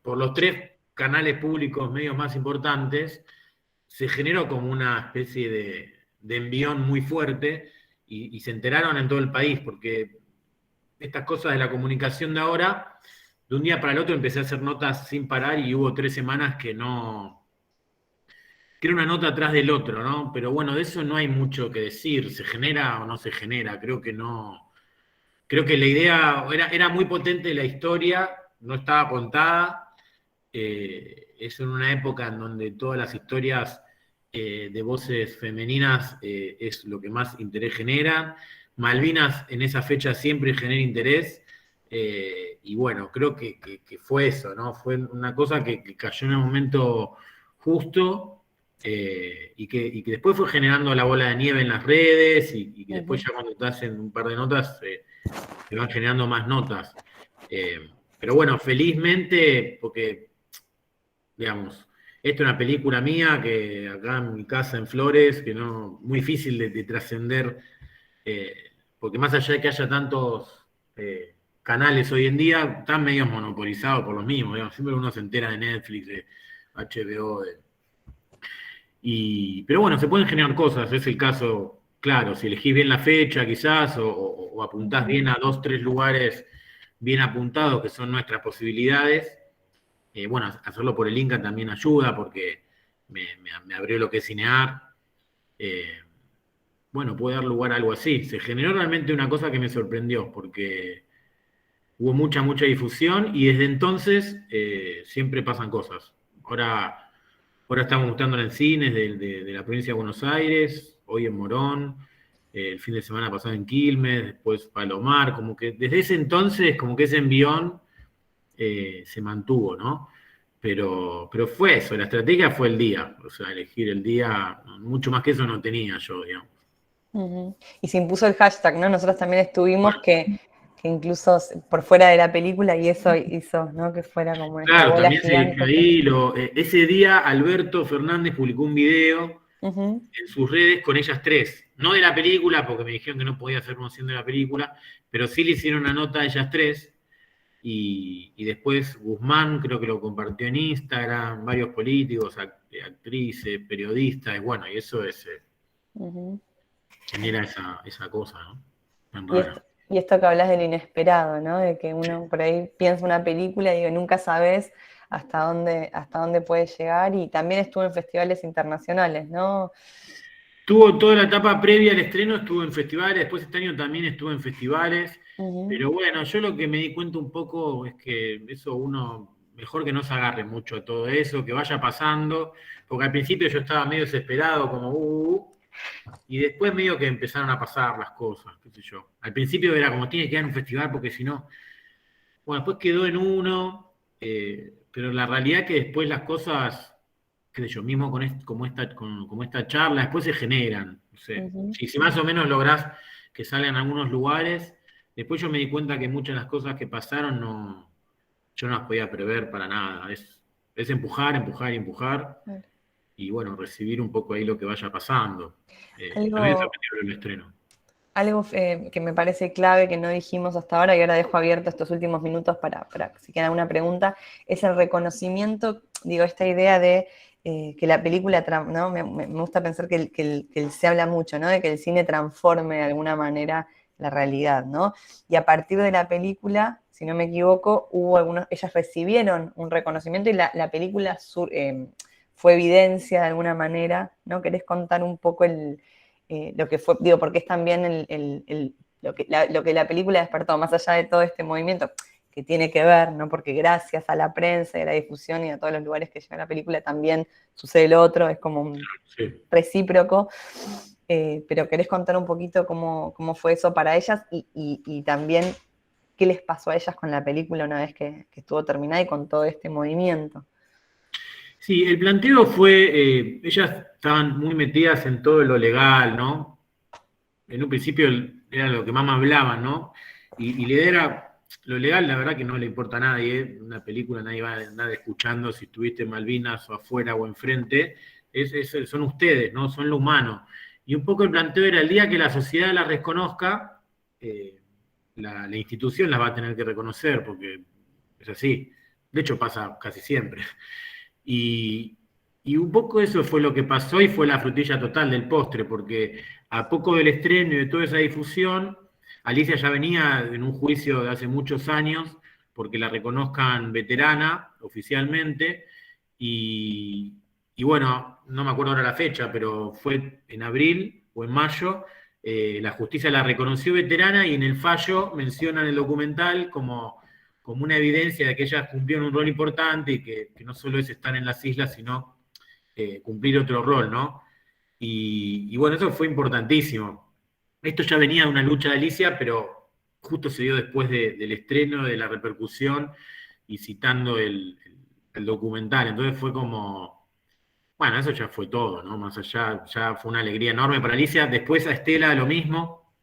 por los 3 canales públicos medios más importantes, se generó como una especie de envión muy fuerte y se enteraron en todo el país, porque estas cosas de la comunicación de ahora, de un día para el otro empecé a hacer notas sin parar y hubo 3 semanas que era una nota atrás del otro, ¿no? Pero bueno, de eso no hay mucho que decir, ¿se genera o no se genera? Creo que no. Creo que la idea era muy potente, la historia no estaba contada. Es en una época en donde todas las historias de voces femeninas es lo que más interés genera. Malvinas en esa fecha siempre genera interés. Y bueno, creo que fue eso, ¿no? Fue una cosa que cayó en un momento justo. Y que después fue generando la bola de nieve en las redes y que después ya cuando te hacen un par de notas se van generando más notas. Pero bueno, felizmente, porque, digamos, esta es una película mía que acá en mi casa en Flores, que no, muy difícil de trascender, porque más allá de que haya tantos canales hoy en día, están medios monopolizados por los mismos, digamos, siempre uno se entera de Netflix, de HBO, pero bueno, se pueden generar cosas, es el caso, claro, si elegís bien la fecha quizás, o apuntás bien a 2, 3 lugares bien apuntados, que son nuestras posibilidades. Bueno, hacerlo por el Inca también ayuda, porque me abrió lo que es Cinear. Bueno, puede dar lugar a algo así. Se generó realmente una cosa que me sorprendió, porque hubo mucha difusión, y desde entonces siempre pasan cosas. Ahora estamos mostrándola en cines de la provincia de Buenos Aires, hoy en Morón, el fin de semana pasado en Quilmes, después Palomar, como que desde ese entonces, como que ese envión se mantuvo, ¿no? Pero fue eso, la estrategia fue el día, o sea, elegir el día, mucho más que eso no tenía yo, digamos. Y se impuso el hashtag, ¿no? Nosotros también estuvimos que incluso por fuera de la película, y eso hizo, ¿no? Que fuera como una Claro, bola también gigante. ahí ese día Alberto Fernández publicó un video en sus redes con ellas 3. No de la película, porque me dijeron que no podía hacer promoción de la película, pero sí le hicieron una nota a ellas 3. Y después Guzmán creo que lo compartió en Instagram, varios políticos, actrices, periodistas, y bueno, y eso genera esa cosa, ¿no? Tan rara. Y esto que hablas del inesperado, ¿no? De que uno por ahí piensa una película y nunca sabes hasta dónde puede llegar, y también estuvo en festivales internacionales, ¿no? Tuvo toda la etapa previa al estreno, estuvo en festivales, después este año también estuvo en festivales, pero bueno, yo lo que me di cuenta un poco es que eso uno, mejor que no se agarre mucho a todo eso, que vaya pasando, porque al principio yo estaba medio desesperado, como y después medio que empezaron a pasar las cosas, qué sé yo. Al principio era como, tiene que quedar en un festival porque si no... Bueno, después quedó en uno, pero la realidad es que después las cosas qué sé yo, mismo como esta charla, después se generan. No sé, Ujú. si más o menos lográs que salgan a algunos lugares, después yo me di cuenta que muchas de las cosas que pasaron yo no las podía prever para nada. Es empujar, empujar y empujar, Claro. y bueno, recibir un poco ahí lo que vaya pasando. A mí me Algo, sorprendió el estreno. algo que me parece clave que no dijimos hasta ahora, y ahora dejo abierto estos últimos minutos para si queda alguna pregunta, es el reconocimiento, digo, esta idea de que la película, ¿no? Me gusta pensar que se habla mucho, ¿no? De que el cine transforme de alguna manera la realidad, ¿no? Y a partir de la película, si no me equivoco, ellas recibieron un reconocimiento y la película fue evidencia de alguna manera, ¿no? ¿Querés contar un poco lo que fue, digo, porque es también lo que la película despertó, más allá de todo este movimiento, que tiene que ver, ¿no? Porque gracias a la prensa y a la difusión y a todos los lugares que llega la película también sucede lo otro, es como un Sí. recíproco, pero ¿querés contar un poquito cómo fue eso para ellas y también qué les pasó a ellas con la película una vez que estuvo terminada y con todo este movimiento? Sí, el planteo fue, ellas estaban muy metidas en todo lo legal, ¿no? En un principio era lo que más me hablaban, ¿no? Y la idea era, lo legal la verdad que no le importa a nadie, una película nadie va a andar escuchando si estuviste en Malvinas o afuera o enfrente, son ustedes, ¿no? Son lo humano. Y un poco el planteo era el día que la sociedad la reconozca, la institución las va a tener que reconocer, porque es así. De hecho pasa casi siempre. Y, y un poco eso fue lo que pasó y fue la frutilla total del postre, porque a poco del estreno y de toda esa difusión, Alicia ya venía en un juicio de hace muchos años porque la reconozcan veterana oficialmente y, y bueno, no me acuerdo ahora la fecha, pero fue en abril o en mayo, la justicia la reconoció veterana y en el fallo mencionan el documental como una evidencia de que ellas cumplieron un rol importante y que no solo es estar en las islas, sino cumplir otro rol, ¿no? Y bueno, eso fue importantísimo. Esto ya venía de una lucha de Alicia, pero justo se dio después del estreno, de la repercusión y citando el documental. Entonces fue como, bueno, eso ya fue todo, ¿no? Más allá, ya fue una alegría enorme para Alicia. Después a Estela lo mismo.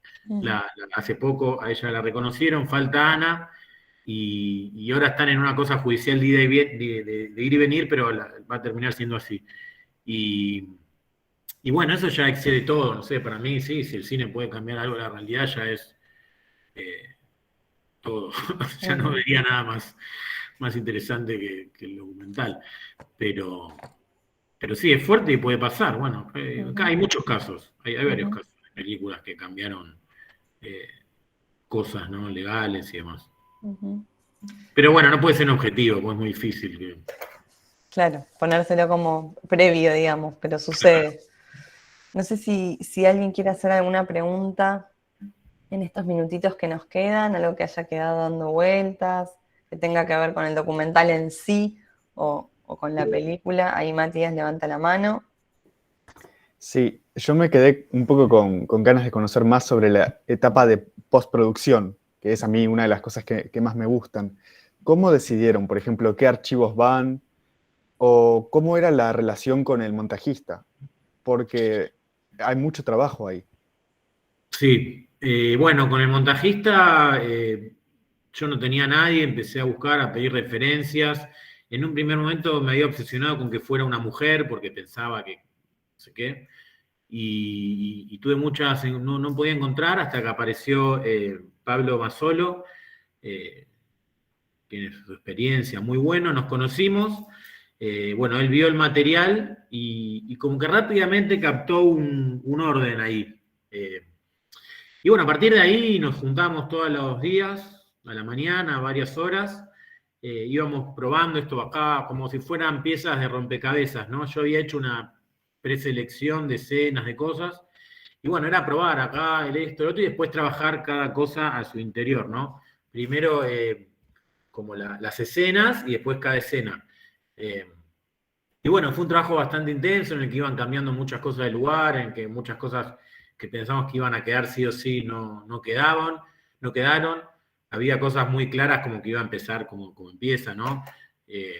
Hace poco a ella la reconocieron, falta Ana, y ahora están en una cosa judicial de ir y venir, pero va a terminar siendo así. Y bueno, eso ya excede todo, no sé, para mí sí, si el cine puede cambiar algo de la realidad ya es todo. Ya no vería nada más interesante que el documental. Pero sí, es fuerte y puede pasar. Bueno, acá hay muchos casos, hay varios casos de películas que cambiaron cosas, ¿no? Legales y demás. Pero bueno, no puede ser un objetivo, pues es muy difícil. Claro, ponérselo como previo, digamos, pero sucede. No sé si alguien quiere hacer alguna pregunta en estos minutitos que nos quedan, algo que haya quedado dando vueltas, que tenga que ver con el documental en sí o con la película. Ahí Matías levanta la mano. Sí, yo me quedé un poco con ganas de conocer más sobre la etapa de postproducción, que es a mí una de las cosas que más me gustan. ¿Cómo decidieron, por ejemplo, qué archivos van o cómo era la relación con el montajista? Porque hay mucho trabajo ahí. Sí, bueno, con el montajista yo no tenía a nadie, empecé a buscar, a pedir referencias. En un primer momento me había obsesionado con que fuera una mujer porque pensaba que no sé qué. Y tuve muchas, no podía encontrar hasta que apareció Pablo Masolo, tiene su experiencia muy bueno, nos conocimos. Bueno, él vio el material y como que rápidamente captó un orden ahí. Y bueno, a partir de ahí nos juntamos todos los días, a la mañana, varias horas, íbamos probando esto acá como si fueran piezas de rompecabezas, ¿no? Yo había hecho una preselección de escenas, de cosas, y bueno, era probar acá, esto, el otro, y después trabajar cada cosa a su interior, ¿no? Primero como las escenas y después cada escena. Y bueno, fue un trabajo bastante intenso en el que iban cambiando muchas cosas del lugar, en que muchas cosas que pensamos que iban a quedar sí o sí no quedaron. Había cosas muy claras como que iba a empezar como empieza, ¿no?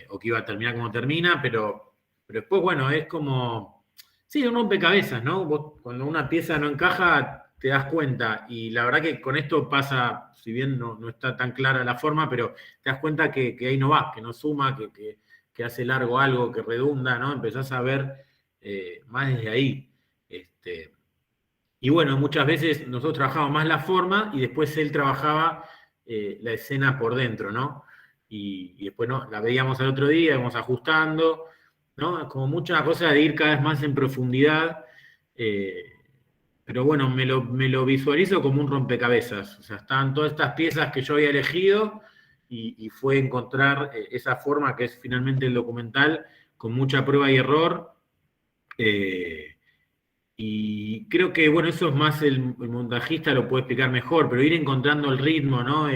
O que iba a terminar como termina, pero Pero después, bueno, es como, sí, un rompecabezas, ¿no? Vos, cuando una pieza no encaja, te das cuenta. Y la verdad que con esto pasa, si bien no está tan clara la forma, pero te das cuenta que ahí no va, que no suma, que hace largo algo, que redunda, ¿no? Empezás a ver más desde ahí. Y bueno, muchas veces nosotros trabajamos más la forma y después él trabajaba la escena por dentro, ¿no? Y después ¿no? La veíamos al otro día, íbamos ajustando, ¿no? Como mucha cosa de ir cada vez más en profundidad. Pero bueno, me lo visualizo como un rompecabezas. O sea, estaban todas estas piezas que yo había elegido y fue encontrar esa forma que es finalmente el documental con mucha prueba y error. Y creo que, bueno, eso es más el montajista lo puede explicar mejor, pero ir encontrando el ritmo, ¿no?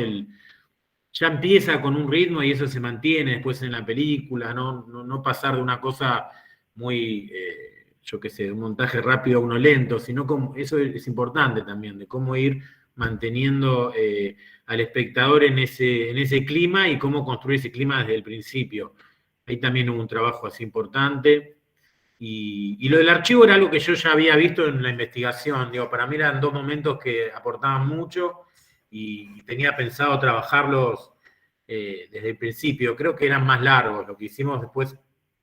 Ya empieza con un ritmo y eso se mantiene después en la película, no pasar de una cosa muy, yo qué sé, de un montaje rápido a uno lento, sino como, eso es importante también, de cómo ir manteniendo al espectador en ese clima y cómo construir ese clima desde el principio. Ahí también hubo un trabajo así importante. Y lo del archivo era algo que yo ya había visto en la investigación. Digo, para mí eran dos momentos que aportaban mucho y tenía pensado trabajarlos desde el principio. Creo que eran más largos. Lo que hicimos después,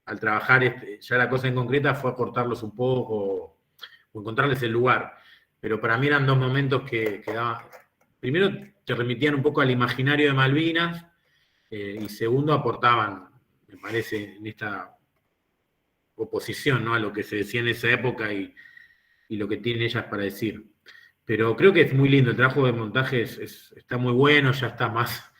al trabajar ya la cosa en concreta, fue acortarlos un poco o encontrarles el lugar. Pero para mí eran dos momentos que daban. Primero, te remitían un poco al imaginario de Malvinas y segundo, aportaban, me parece, en esta oposición, ¿no? A lo que se decía en esa época y lo que tienen ellas para decir. Pero creo que es muy lindo, el trabajo de montaje está muy bueno, ya está más,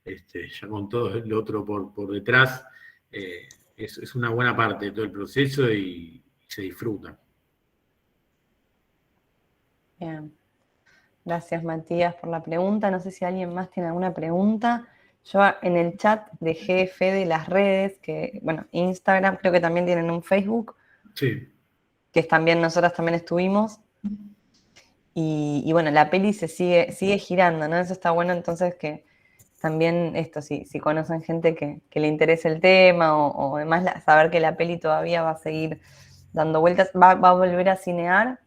ya con todo lo otro por detrás, es una buena parte de todo el proceso y se disfruta. Bien. Gracias, Matías, por la pregunta. No sé si alguien más tiene alguna pregunta. Yo en el chat dejé fe de las redes, que, bueno, Instagram, creo que también tienen un Facebook. Sí. Que también nosotras también estuvimos. Y bueno, la peli se sigue girando, ¿no? Eso está bueno, entonces que también esto, si conocen gente que le interese el tema o además saber que la peli todavía va a seguir dando vueltas, va a volver a cinear.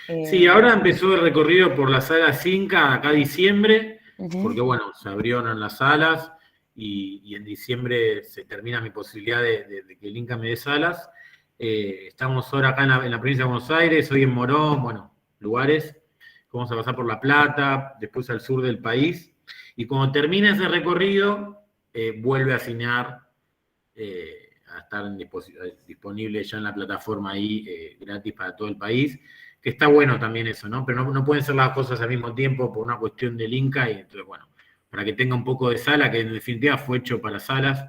Sí, ahora empezó el recorrido por la sala Cinca acá diciembre, porque bueno, se abrieron las salas y en diciembre se termina mi posibilidad de que el Inca me dé salas. Estamos ahora acá en la provincia de Buenos Aires, hoy en Morón, bueno, lugares. Vamos a pasar por La Plata, después al sur del país. Y cuando termina ese recorrido, vuelve a cinear, a estar disponible ya en la plataforma ahí, gratis para todo el país. Que está bueno también eso, ¿no? Pero no pueden ser las cosas al mismo tiempo por una cuestión del Inca. Y entonces, bueno, para que tenga un poco de sala, que en definitiva fue hecho para salas.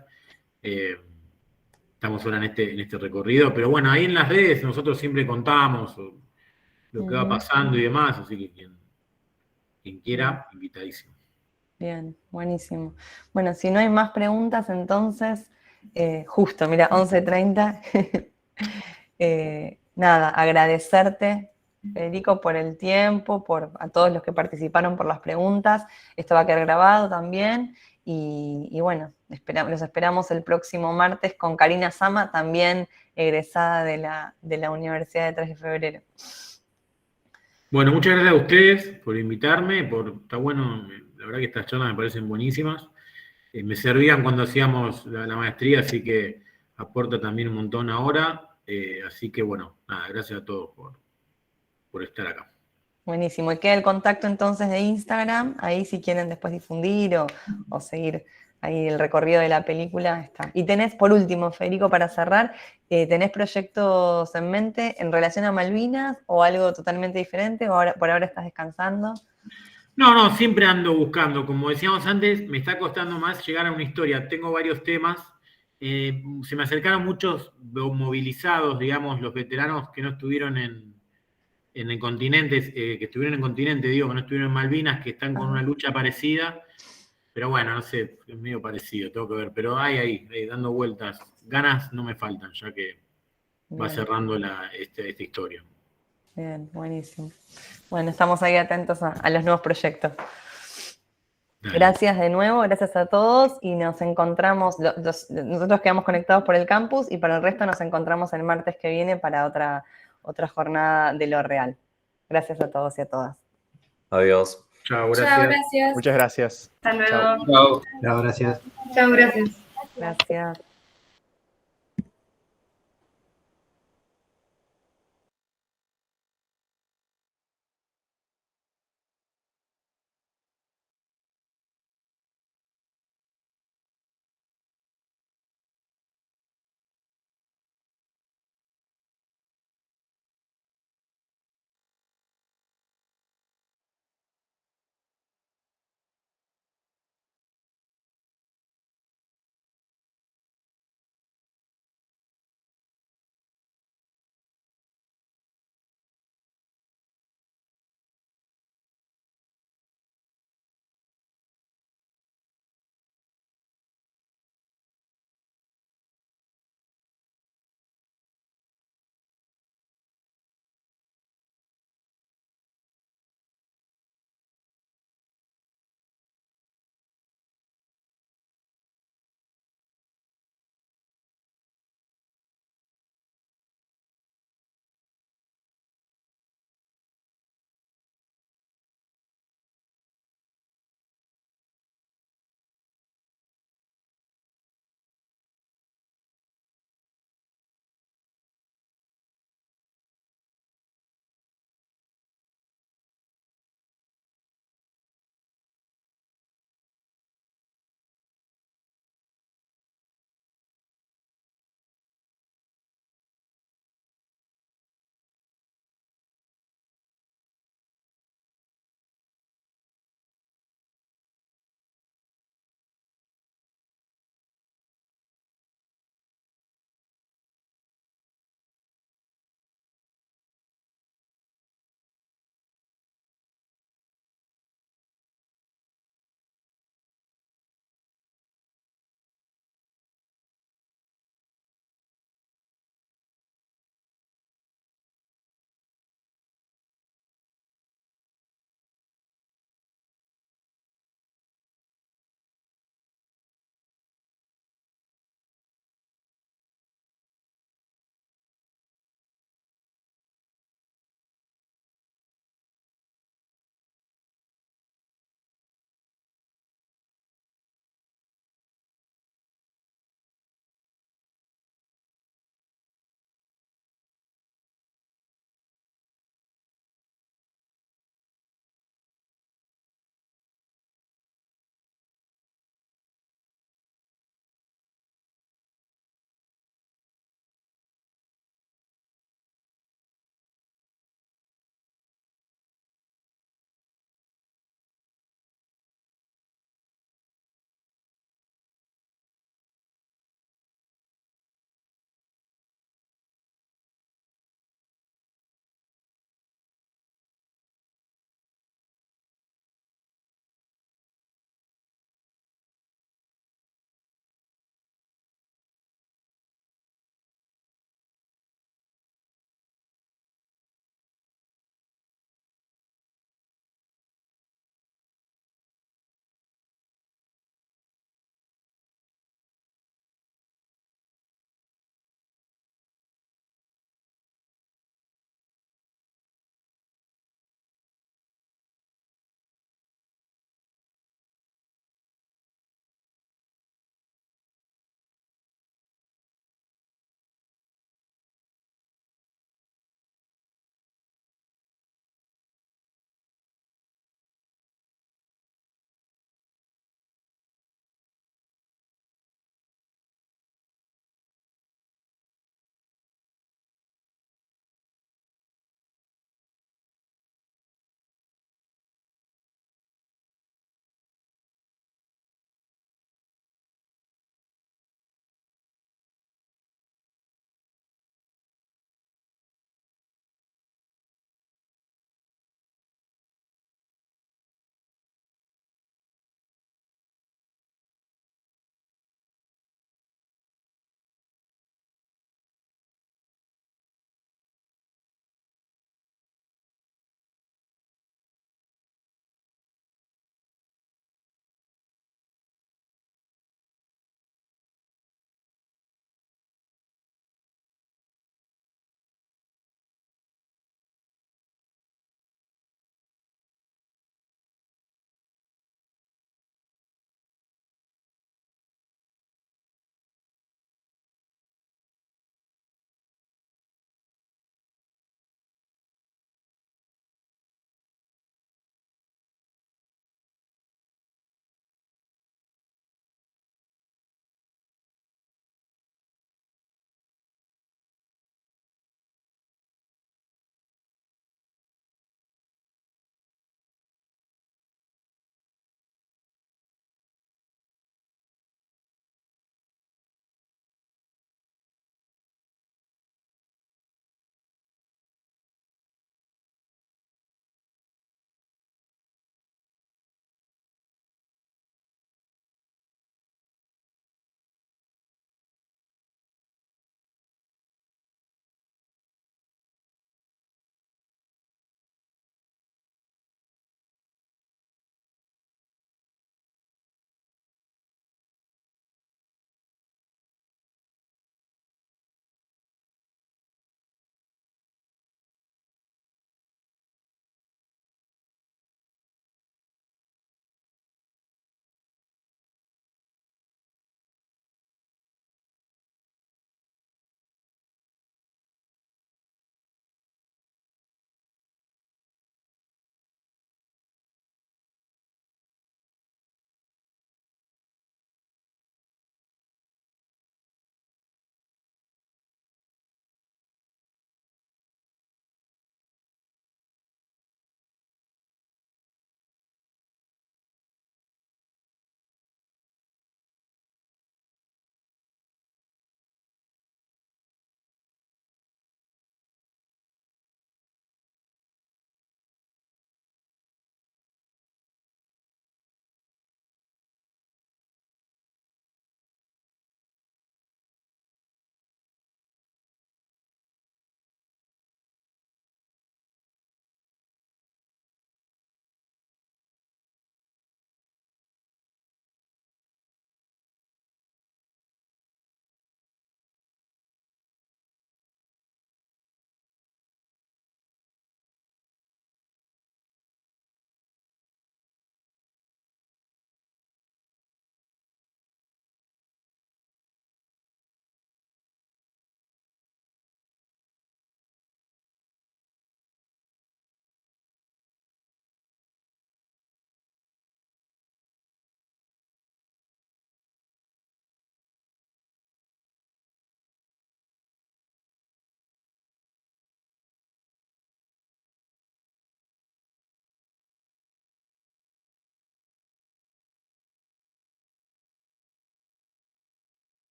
Estamos ahora en este recorrido. Pero bueno, ahí en las redes nosotros siempre contamos lo que va pasando y demás, así que quien quiera, invitadísimo. Bien, buenísimo. Bueno, si no hay más preguntas, entonces, justo, mira, 11:30. Nada, agradecerte, Federico, por el tiempo, a todos los que participaron por las preguntas. Esto va a quedar grabado también. Y bueno, los esperamos el próximo martes con Karina Sama, también egresada de la Universidad de 3 de Febrero. Bueno, muchas gracias a ustedes por invitarme, está bueno, la verdad que estas charlas me parecen buenísimas. Me servían cuando hacíamos la maestría, así que aporta también un montón ahora. Así que bueno, nada, gracias a todos por estar acá. Buenísimo. Y queda el contacto entonces de Instagram, ahí si quieren después difundir o seguir ahí el recorrido de la película está. Y tenés, por último, Federico, para cerrar, ¿tenés proyectos en mente en relación a Malvinas o algo totalmente diferente o por ahora estás descansando? No, siempre ando buscando. Como decíamos antes, me está costando más llegar a una historia. Tengo varios temas. Se me acercaron muchos movilizados, digamos, los veteranos que no estuvieron en el continente, que estuvieron en continente, digo, que no estuvieron en Malvinas, que están con una lucha parecida. Pero bueno, no sé, es medio parecido, tengo que ver. Pero hay ahí, dando vueltas. Ganas no me faltan, ya que va cerrando esta historia. Bien, buenísimo. Bueno, estamos ahí atentos a los nuevos proyectos. Dale. Gracias de nuevo, gracias a todos y nos encontramos, nosotros quedamos conectados por el campus y para el resto nos encontramos el martes que viene para otra jornada de lo real. Gracias a todos y a todas. Adiós. Chao, gracias. Chao, gracias. Muchas gracias. Hasta luego. Chao. Chao, gracias. Chao, gracias. Gracias.